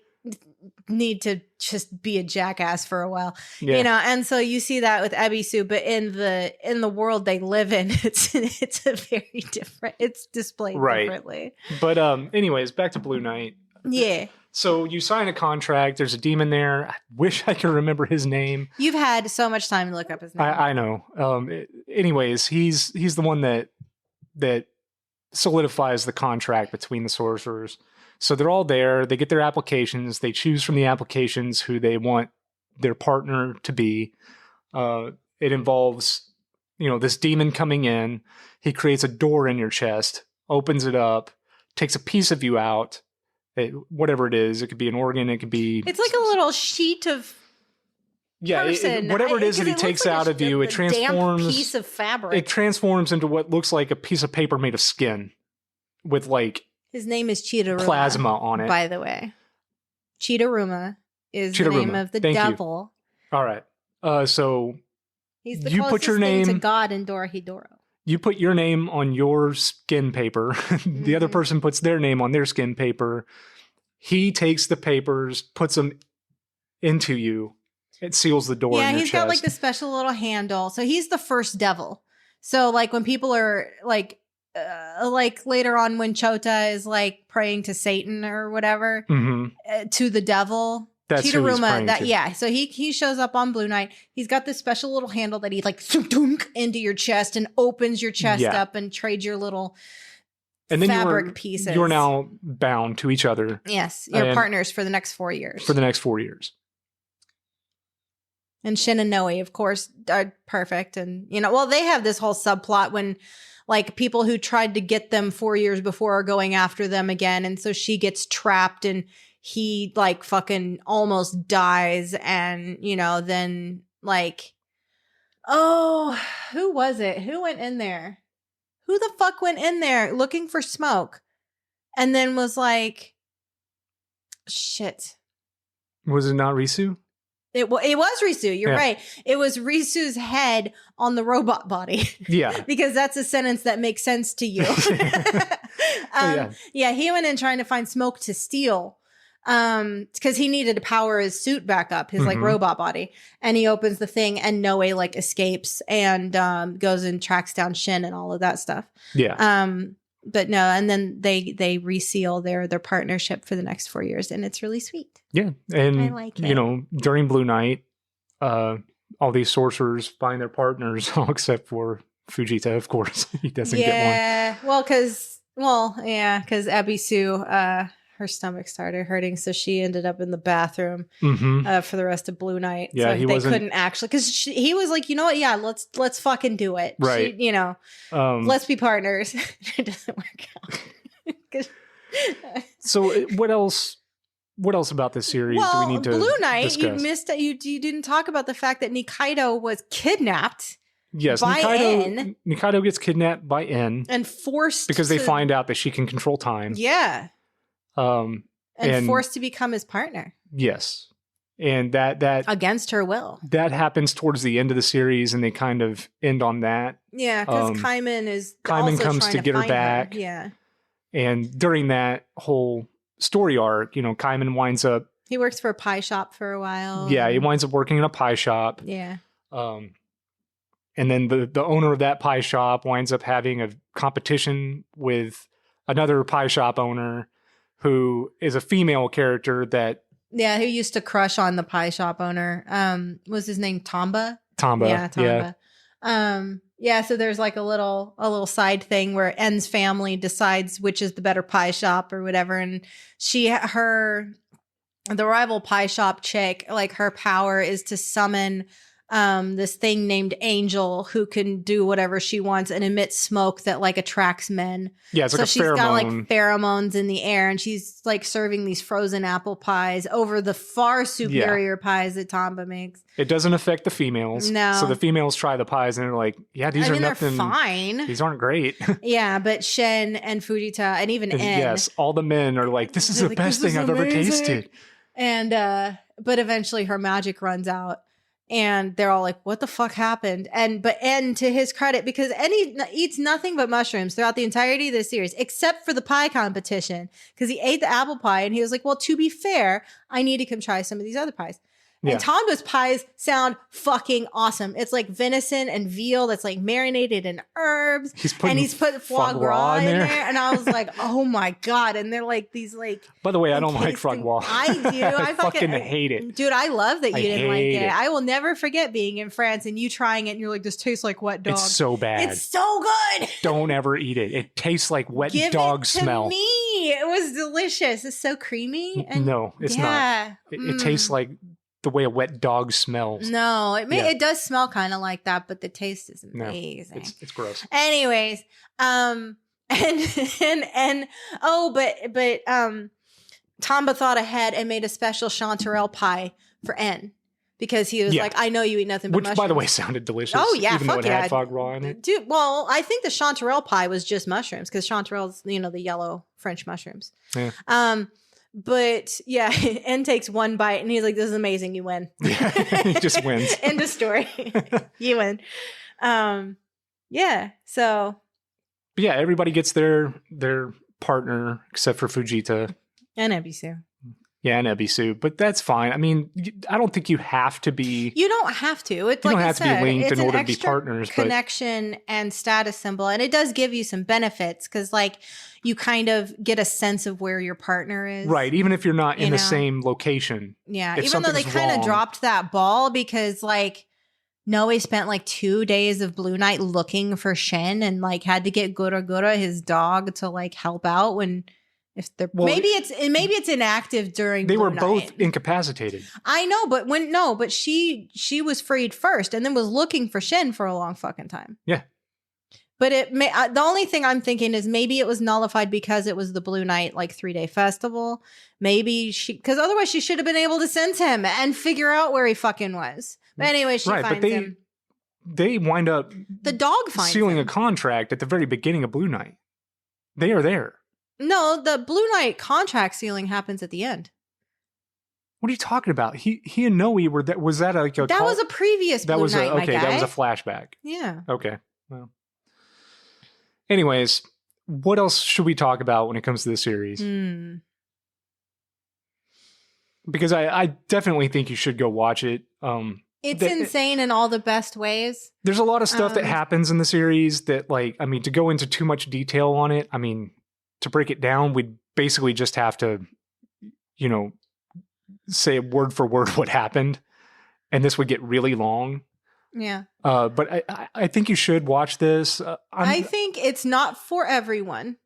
need to just be a jackass for a while, you know. And so you see that with Ebisu, but in the world they live in, it's a very different. It's displayed differently.
But anyways, back to Blue Night.
Yeah.
So you sign a contract. There's a demon there. I wish I could remember his name.
You've had so much time to look up his name.
I know. Anyways, he's the one that solidifies the contract between the sorcerers. So they're all there. They get their applications. They choose from the applications who they want their partner to be. It involves, this demon coming in. He creates a door in your chest, opens it up, takes a piece of you out. Whatever it is, it could be an organ. It could be.
It's like a little sheet of.
Yeah, whatever it is that he takes out of you, it transforms.
Damp piece of fabric.
It transforms into what looks like a piece of paper made of skin, with like.
His name is Chidoruma.
Plasma on it.
By the way. Chidoruma is the name of the devil.
You. All right. So
he's the closest thing to God in Dorohedoro.
You put your name on your skin paper. The other person puts their name on their skin paper. He takes the papers, puts them into you. It seals the door in your chest. Yeah, he's got
like the special little handle. So he's the first devil. So like when people are like later on when Chota is like praying to Satan or whatever, to the devil.
That's Chidoruma, who he's praying to.
Yeah. So he shows up on Blue Night. He's got this special little handle that he like into your chest and opens your chest up and trades your little fabric pieces.
You're now bound to each other.
Yes. You're partners for the next 4 years.
For the next 4 years.
And Shin and Noe, of course, are perfect. And, they have this whole subplot when like people who tried to get them 4 years before are going after them again. And so she gets trapped and he like fucking almost dies. And, then like, oh, who was it? Who went in there? Who the fuck went in there looking for smoke? And then was like, shit.
Was it not Risu?
It was Risu. You're right. It was Risu's head on the robot body.
Yeah.
Because that's a sentence that makes sense to you. He went in trying to find smoke to steal. Because he needed to power his suit back up, his like robot body. And he opens the thing and Noe like escapes and goes and tracks down Shin and all of that stuff.
Yeah.
But no, and then they reseal their partnership for the next 4 years, and it's really sweet.
Yeah, and
I like it.
During Blue Night, all these sorcerers find their partners, all except for Fujita, of course. He doesn't get one.
Yeah, because Ebisu, her stomach started hurting, so she ended up in the bathroom for the rest of Blue Night.
Yeah,
so they couldn't actually, because he was like, you know what? Yeah, let's fucking do it.
Right.
Let's be partners. It doesn't work out.
So what else? What else about this series do we need to
Blue Night,
discuss?
you missed that. You didn't talk about the fact that Nikaido was kidnapped.
Yes,
by N.
Nikaido gets kidnapped by N
and forced
because they find out that she can control time.
Yeah. And forced to become his partner.
Yes. And that
against her will.
That happens towards the end of the series, and they kind of end on that.
Yeah, because Caiman
comes to get her back.
Yeah.
And during that whole story arc, Caiman winds up.
He works for a pie shop for a while.
Yeah, he winds up working in a pie shop.
Yeah.
And then the owner of that pie shop winds up having a competition with another pie shop owner who is a female character that...
Yeah, who used to crush on the pie shop owner. Was his name Tamba?
Tamba.
Yeah, Tamba. Yeah. So there's like a little side thing where N's family decides which is the better pie shop or whatever. And the rival pie shop chick, like her power is to summon this thing named Angel who can do whatever she wants and emit smoke that like attracts men.
Yeah, it's like
she's got like pheromones in the air, and she's like serving these frozen apple pies over the far superior pies that Tamba makes.
It doesn't affect the females.
No.
So the females try the pies and they're like, yeah, these are nothing.
They're fine.
These aren't great.
Yeah, but Shen and Fujita and even N.
Yes, all the men are like, this is the best thing I've ever tasted.
And but eventually her magic runs out. And they're all like, what the fuck happened? But N, to his credit, because N eats nothing but mushrooms throughout the entirety of the series, except for the pie competition, because he ate the apple pie and he was like, well, to be fair, I need to come try some of these other pies. Yeah. And Tamba's pies sound fucking awesome. It's like venison and veal that's like marinated in herbs. He's put foie gras in there. And I was like, oh my God. And they're like these like...
By the way, I don't like foie gras.
I do. I
fucking hate it.
Dude, I love that you didn't like it. I will never forget being in France and you trying it and you're like, this tastes like wet dog.
It's so bad.
It's so good.
Don't ever eat it. It tastes like wet dog smell.
Me. It was delicious. It's so creamy. And
no, it's not. It tastes like the way a wet dog smells.
No, it does smell kind of like that, but the taste is amazing.
No, it's gross.
Anyways, but Tamba thought ahead and made a special chanterelle pie for N because he was like, I know you eat nothing but mushrooms.
Which, by the way, sounded delicious.
Oh yeah,
even though it had foie gras in it.
Dude, well, I think the chanterelle pie was just mushrooms because chanterelle's the yellow French mushrooms.
Yeah.
But yeah, N takes one bite and he's like, this is amazing. You win.
He just wins.
End of story. You win. Yeah. So.
But yeah, everybody gets their partner except for Fujita.
And Ebisu.
Yeah, and Ebisu. But that's fine. I mean, I don't think you have to be.
You don't have to.
You don't have to be linked in order to be partners.
Connection and status symbol. And it does give you some benefits because like you kind of get a sense of where your partner is.
Right. Even if you're not in the same location.
Yeah. Even though they kind of dropped that ball because like Noe spent like 2 days of Blue Night looking for Shen and like had to get Gura Gura, his dog, to like help out when If they're maybe it's inactive during.
They
Blue
were
Night.
both incapacitated.
I know, but she was freed first, and then was looking for Shin for a long fucking time.
Yeah.
But the only thing I'm thinking is maybe it was nullified because it was the Blue Night 3-day festival. Maybe because otherwise she should have been able to sense him and figure out where he fucking was. But anyway, she finds him.
They wind up
the dog finds
sealing
him.
a contract at the very beginning of Blue Night. They are there.
No, the Blue Night contract sealing happens at the end.
What are you talking about? He and Noe were that was that like a
that was a previous Blue Night, my guy.
That was a flashback.
Yeah.
Okay. Well. Anyways, what else should we talk about when it comes to this series? Because I definitely think you should go watch it.
It's insane in all the best ways.
There's a lot of stuff that happens in the series that, to go into too much detail on it, to break it down, we'd basically just have to, say word for word what happened. And this would get really long.
Yeah.
But I think you should watch this.
I think it's not for everyone.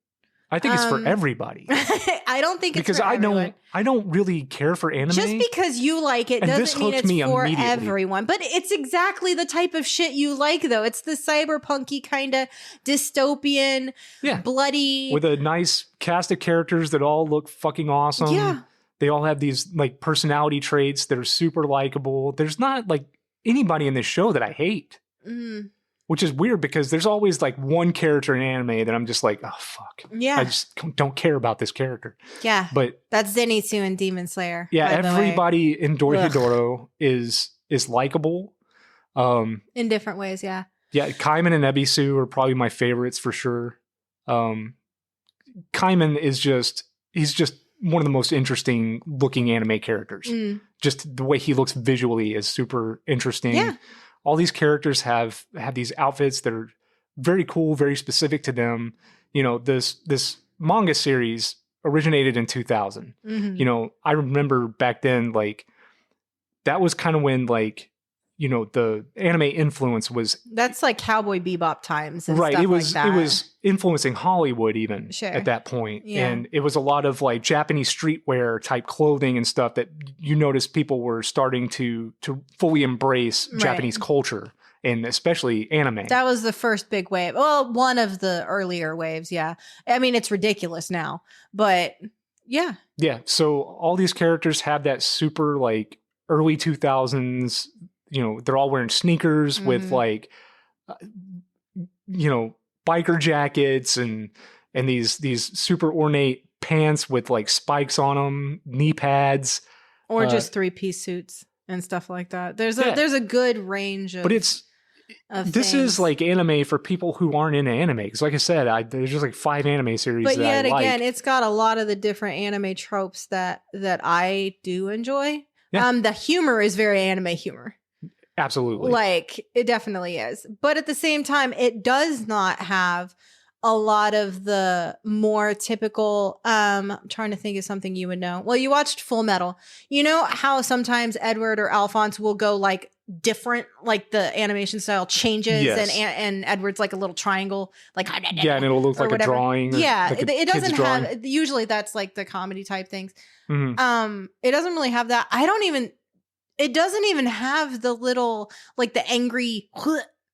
I think it's for everybody.
I don't think it's for everyone.
I don't really care for anime.
Just because you like it doesn't mean it's for everyone. But it's exactly the type of shit you like, though. It's the cyberpunky kind of dystopian, bloody,
with a nice cast of characters that all look fucking awesome.
Yeah.
They all have these personality traits that are super likable. There's not anybody in this show that I hate. Which is weird because there's always one character in anime that I'm just oh fuck.
Yeah.
I just don't care about this character.
Yeah.
But
that's Zenitsu in Demon Slayer.
Yeah, everybody in Dorohedoro is likable.
In different ways, yeah.
Yeah, Caiman and Ebisu are probably my favorites for sure. Caiman is he's just one of the most interesting looking anime characters. Just the way he looks visually is super interesting.
Yeah.
All these characters have these outfits that are very cool, very specific to them. This manga series originated in 2000. I remember back then, that was kind of when the anime influence was.
That's Cowboy Bebop times, and
right?
Stuff
it was
like that.
It was influencing Hollywood even at that point, and it was a lot of Japanese streetwear type clothing and stuff that you notice people were starting to fully embrace Japanese culture, and especially anime.
That was the first big wave. Well, one of the earlier waves. Yeah, it's ridiculous now, but yeah.
So all these characters have that super early 2000s. They're all wearing sneakers with biker jackets and these super ornate pants with spikes on them, knee pads,
or just 3-piece suits and stuff like that. There's a good range of.
But this is anime for people who aren't into anime. Because like I said, there's just 5 anime series.
But yet again, it's got a lot of the different anime tropes that I do enjoy. Yeah. The humor is very anime humor.
Absolutely.
It definitely is. But at the same time, it does not have a lot of the more typical, I'm trying to think of something you would know. Well, you watched Full Metal. You know how sometimes Edward or Alphonse will go different, the animation style changes, and Edward's a little triangle,
yeah, and it'll look like
whatever.
A drawing.
Yeah, it doesn't have, usually that's the comedy type things. Mm-hmm. It doesn't really have that. It doesn't even have the little, the angry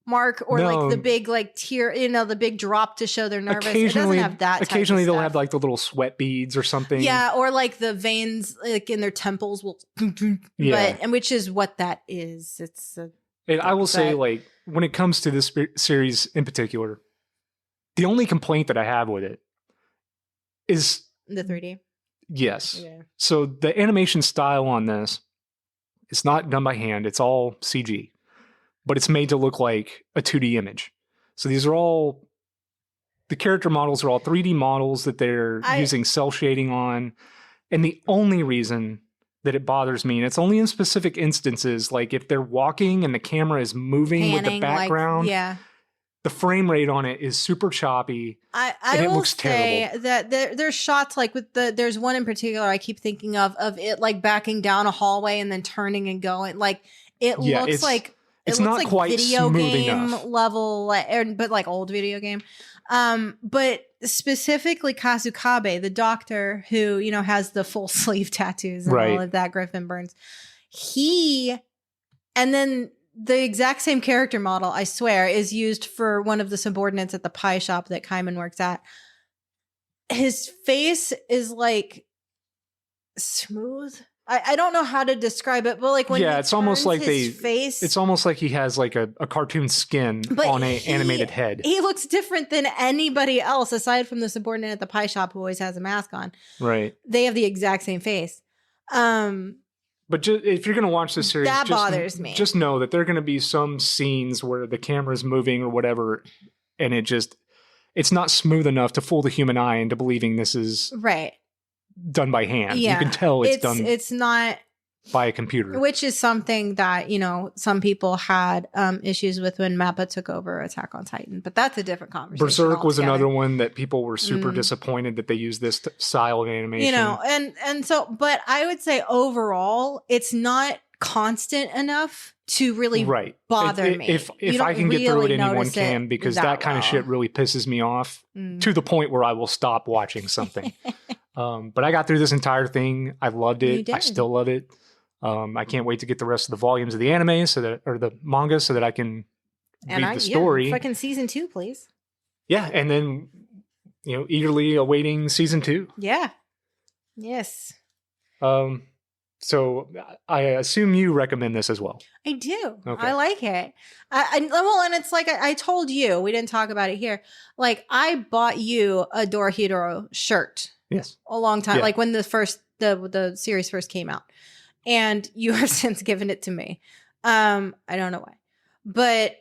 mark or the big, tear, the big drop to show they're nervous. It doesn't have that.
Occasionally they'll
stuff.
have the little sweat beads or something.
Yeah, or the veins in their temples will, and which is what that is. It's.
And I will say, when it comes to this series in particular, the only complaint that I have with it is
the 3D.
Yes.
Yeah.
So the animation style on this. It's not done by hand. It's all CG, but it's made to look like a 2D image. So these are all, the character models are all 3D models that they're using cell shading on. And the only reason that it bothers me, and it's only in specific instances, if they're walking and the camera is moving with the background, the frame rate on it is super choppy. And it looks terrible.
Say that there's shots there's one in particular I keep thinking of it backing down a hallway and then turning and going. It looks like
it's
it looks
not quite
video
smooth
game
enough.
level, but old video game. But specifically Kasukabe, the doctor who, you know, has the full sleeve tattoos and all of that, Griffin Burns. And then the exact same character model, I swear, is used for one of the subordinates at the pie shop that Caiman works at. His face is like smooth. I don't know how to describe it, but like when
it's almost like
his face,
it's almost like he has like a cartoon skin on an animated head.
He looks different than anybody else aside from the subordinate at the pie shop who always has a mask on.
Right.
They have the exact same face.
But if you're going to watch this series,
that bothers me.
Just know that there are going to be some scenes where the camera's moving or whatever, and it's not smooth enough to fool the human eye into believing this is done by hand.
Yeah.
You can tell it's
not
by a computer.
Which is something that, you know, some people had issues with when Mappa took over Attack on Titan. But that's a different conversation.
Berserk was another one that people were super disappointed that they used this style of animation.
You know, and so, but I would say overall, it's not constant enough to really bother me.
If I can get through it, anyone can, because that kind of shit really pisses me off to the point where I will stop watching something. But I got through this entire thing. I loved it. I still love it. I can't wait to get the rest of the volumes of the anime or the manga so that I can read the story.
Fucking season 2, please.
Yeah, and then, you know, eagerly awaiting season 2.
Yeah. Yes.
So I assume you recommend this as well.
I do.
Okay.
I like it. Well, and it's like I told you, we didn't talk about it here. Like, I bought you a Dorohedoro shirt.
Yes.
A long time, like when the series first came out, and you have since given it to me. I don't know why, but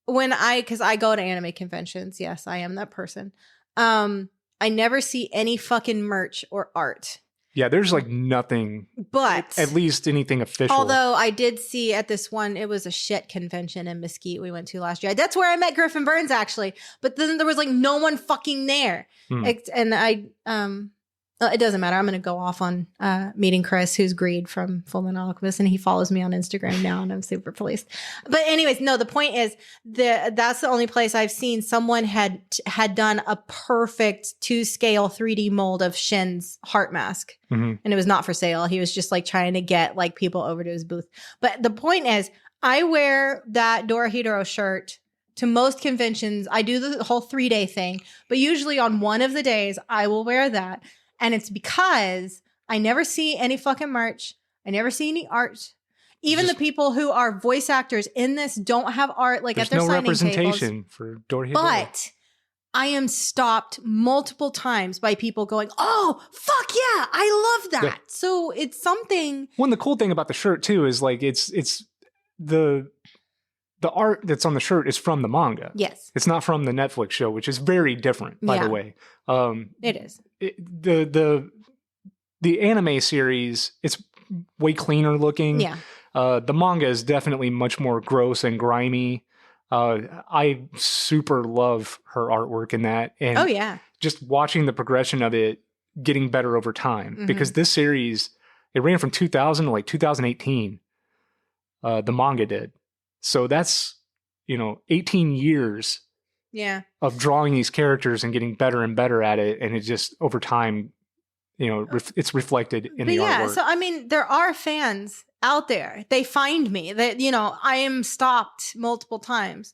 because I go to anime conventions, yes, I am that person. I never see any fucking merch or art.
Yeah, there's like nothing,
but
at least anything official.
Although I did see at this one, it was a shit convention in Mesquite we went to last year. That's where I met Griffin Burns, actually. But then there was like no one fucking there. And it doesn't matter. I'm going to go off on meeting Chris, who's Greed from Fullmetal Alchemist, and he follows me on Instagram now, and I'm super pleased. But anyways, no, the point is that's the only place I've seen someone had done a perfect 2-scale 3D mold of Shin's heart mask. And it was not for sale. He was just like trying to get like people over to his booth. But the point is, I wear that Dorohedoro shirt to most conventions. I do the whole 3-day thing, but usually on one of the days I will wear that. And it's because I never see any fucking merch. I never see any art. Even the people who are voice actors in this don't have art like at their signing tables. There's no representation
for Dorohedoro.
But I am stopped multiple times by people going, "Oh, fuck yeah, I love that." Yeah. So it's something.
One, the cool thing about the shirt too is like it's the art that's on the shirt is from the manga.
Yes.
It's not from the Netflix show, which is very different, by the way.
It is.
The anime series, it's way cleaner looking.
Yeah.
The manga is definitely much more gross and grimy. I super love her artwork in that. And just watching the progression of it getting better over time. Because this series, it ran from 2000 to like 2018. The manga did. So that's, 18 years of drawing these characters and getting better and better at it. And it just, over time, it's reflected in the artwork.
So, I mean, there are fans out there. They find me. That, I am stopped multiple times.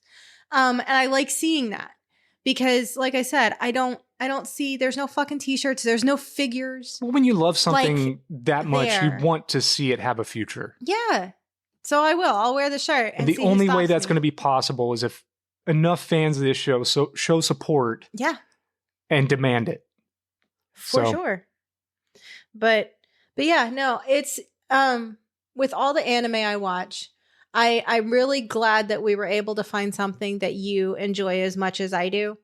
And I like seeing that. Because, like I said, I don't see, there's no fucking t-shirts. There's no figures.
Well, when you love something that much, you want to see it have a future.
Yeah. So I will. I'll wear the shirt. And
the only way that's going to be possible is if enough fans of this show show support.
Yeah. And
demand it.
For sure. But yeah, no, it's with all the anime I watch, I'm really glad that we were able to find something that you enjoy as much as I do.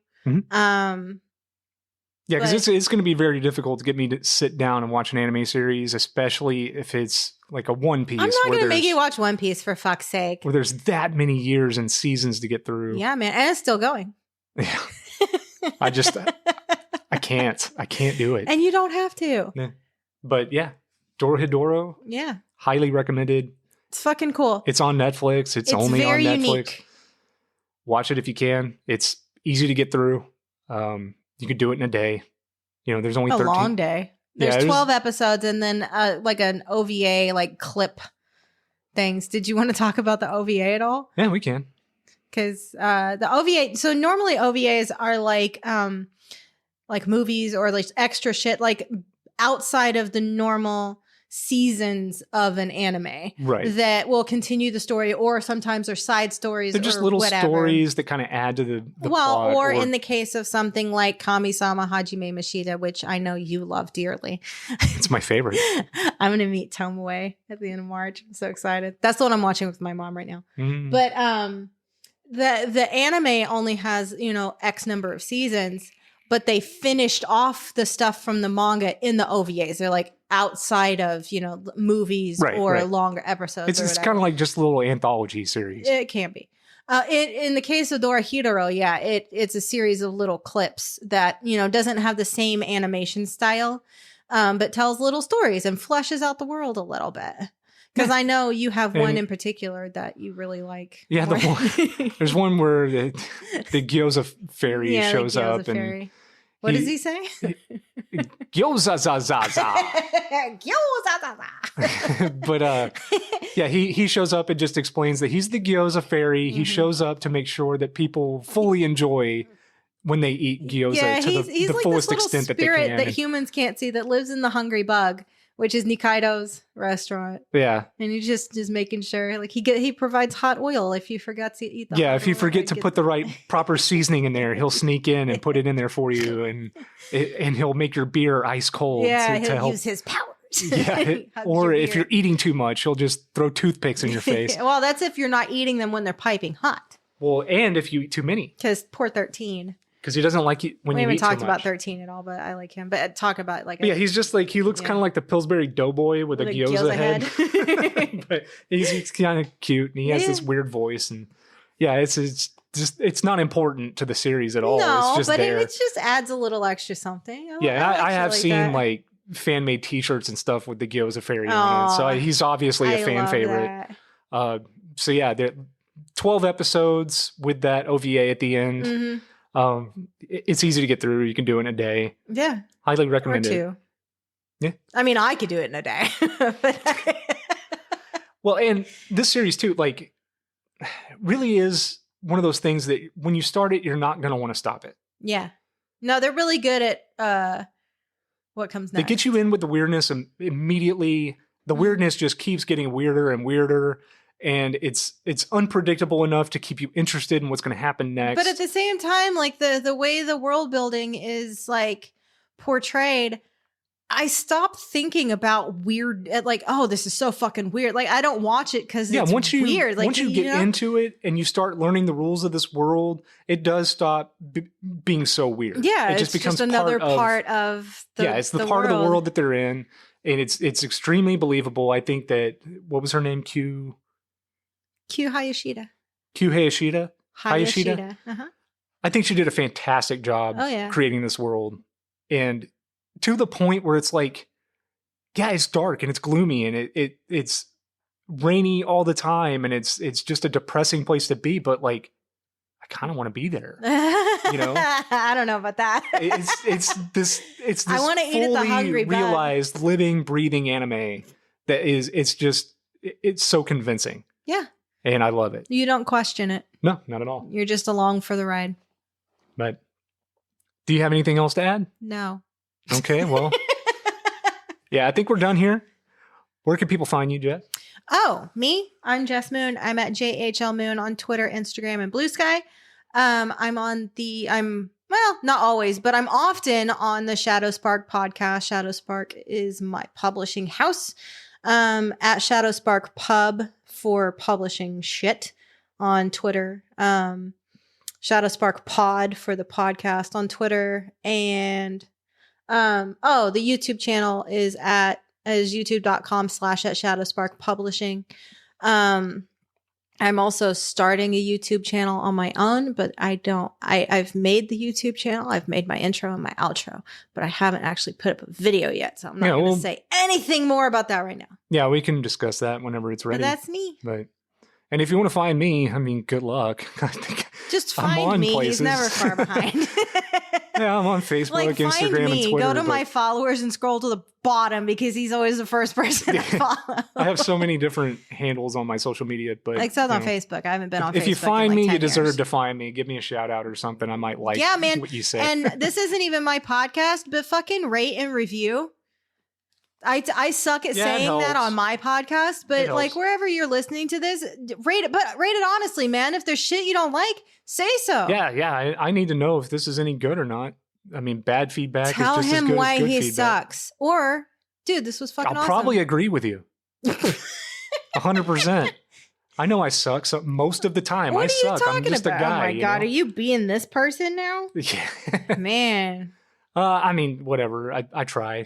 Yeah, because it's going to be very difficult to get me to sit down and watch an anime series, especially if it's like a One Piece.
I'm not going to make you watch One Piece, for fuck's sake.
Where there's that many years and seasons to get through.
Yeah, man. And it's still going.
Yeah. I can't do it.
And you don't have to.
Yeah. But yeah, Dorohedoro.
Yeah.
Highly recommended.
It's fucking cool.
It's on Netflix. It's only on Netflix.
Unique.
Watch it if you can. It's easy to get through. You could do it in a day. You know, there's only
A
13.
long day. There's 12 episodes and then like an OVA like clip things. Did you want to talk about the OVA at all?
Yeah, we can.
Because the OVA, so normally OVAs are like movies or like extra shit, like outside of the normal seasons of an anime,
right?
That will continue the story, or sometimes they're side stories.
They're just
or
little
whatever.
stories that kind of add to the plot.
Or in the case of something like Kami-sama Hajime Mashita, which I know you love dearly.
It's my favorite.
I'm going to meet Tomoe at the end of March. I'm so excited. That's the one I'm watching with my mom right now.
Mm.
But the anime only has, X number of seasons, but they finished off the stuff from the manga in the OVAs. They're like outside of, movies or longer episodes.
It's kind of like just a little anthology series.
It can be. In the case of Dorohedoro, yeah, it's a series of little clips that, doesn't have the same animation style, but tells little stories and fleshes out the world a little bit. Because I know you have one in particular that you really like.
Yeah, there's one where the Gyoza Fairy shows
the Gyoza
up.
Fairy.
And
what does he say?
Gyoza za za za.
Gyoza za za.
But he shows up and just explains that he's the Gyoza Fairy. He shows up to make sure that people fully enjoy when they eat gyoza to the
like
fullest
this
extent that they
spirit
can.
That humans can't see, that lives in the Hungry Bug, which is Nikaido's restaurant.
Yeah.
And he's just making sure, like, he provides hot oil if you forgot to eat the
if you forget to put the right proper seasoning in there, he'll sneak in and put it in there for you, and he'll make your beer ice cold.
Yeah, he'll
help.
use his powers.
Yeah, or if you're eating too much, he'll just throw toothpicks in your face.
Well, that's if you're not eating them when they're piping hot.
Well, and if you eat too many.
Because poor 13.
Because he doesn't like you when you eat too much.
We haven't talked about 13 at all, but I like him. But talk about like...
he's just like, he looks kind of like the Pillsbury Doughboy with a gyoza head. But he's kind of cute, and he has this weird voice. And it's not important to the series at all.
No,
it's just
but
there.
it just adds a little extra something.
I have seen like fan-made t-shirts and stuff with the Gyoza Fairy on it. So he's obviously a fan favorite. There 12 episodes with that OVA at the end.
Mm-hmm.
It's easy to get through. You can do it in a day.
Yeah.
Highly recommend
or
it.
2.
Yeah.
I mean, I could do it in a day.
Well, and this series too, like, really is one of those things that when you start it, you're not going to want to stop it.
Yeah. No, they're really good at what comes next.
They get you in with the weirdness, and immediately the weirdness just keeps getting weirder and weirder. And it's unpredictable enough to keep you interested in what's going to happen next.
But at the same time, like the way the world building is like portrayed, I stopped thinking about weird, like, oh, this is so fucking weird. Like, I don't watch it because it's weird. Like,
once you get into it and you start learning the rules of this world, it does stop being so weird.
Yeah,
it just becomes
another part of the
it's the part of the world that they're in, and it's extremely believable. I think that, what was her name? Q Hayashida. Hayashida.
Uh-huh.
I think she did a fantastic job creating this world. And to the point where it's like, yeah, it's dark and it's gloomy and it's rainy all the time, and it's just a depressing place to be, but like, I kind of want to be there.
I don't know about that.
it's this
I want to eat at the Hungry Bug.
Realized living, breathing anime that it's so convincing.
Yeah.
And I love it.
You don't question it.
No, not at all.
You're just along for the ride.
But do you have anything else to add?
No.
Okay, well. Yeah, I think we're done here. Where can people find you, Jess?
Oh, me? I'm Jess Moon. I'm at JHL Moon on Twitter, Instagram, and Blue Sky. Not always, but I'm often on the Shadow Spark podcast. Shadow Spark is my publishing house. At Shadow Spark Pub for publishing shit on Twitter. Shadow Spark Pod for the podcast on Twitter. And the YouTube channel is youtube.com/at Shadow Spark Publishing. I'm also starting a YouTube channel on my own, but I've made the YouTube channel. I've made my intro and my outro, but I haven't actually put up a video yet. So I'm not going to say anything more about that right now.
Yeah, we can discuss that whenever it's ready.
But that's me.
And if you want to find me, I mean, good luck.
Just
I'm
find
on
me.
places.
He's never far behind.
Yeah, I'm on Facebook,
Like, find
Instagram,
me.
and Twitter.
Go to my followers and scroll to the bottom because he's always the first person to follow.
I have so many different handles on my social media, but
Except on
you know,
Facebook. I haven't been on Facebook.
if you find
in like
me,
10
you deserve
years.
to find me. Give me a shout out or something. I might like
Yeah, man.
what you say.
And this isn't even my podcast, but fucking rate and review. I suck at
Yeah, it
saying that
helps.
on my podcast,
It
but
helps.
like wherever you're listening to this, rate it. But rate it honestly, man. If there's shit you don't like, say so.
Yeah. I need to know if this is any good or not. I mean, bad feedback
Tell
is just as
him
good
why
as good
he
feedback.
sucks. Or, dude, this was fucking
I'll
awesome.
probably agree with you. 100%. I know I suck so most of the time.
What
I
are you
suck. I'm
talking
just
about?
a guy.
Oh my god,
know?
are you being this person now?
Yeah.
Man,
I mean, whatever. I try.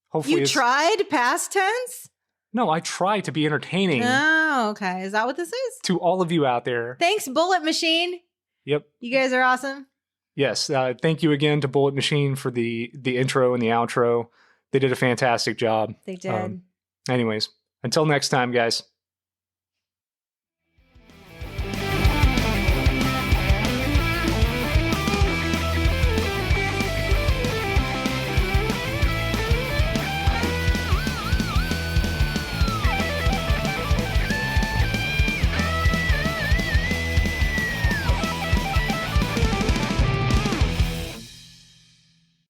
Hopefully,
you tried past tense?
No, I try to be entertaining
Oh, okay. Is that what this is?
to all of you out there.
Thanks, Bullet Machine.
Yep.
You guys are awesome.
Yes. Thank you again to Bullet Machine for the intro and the outro. They did a fantastic job.
They did.
Anyways, until next time, guys.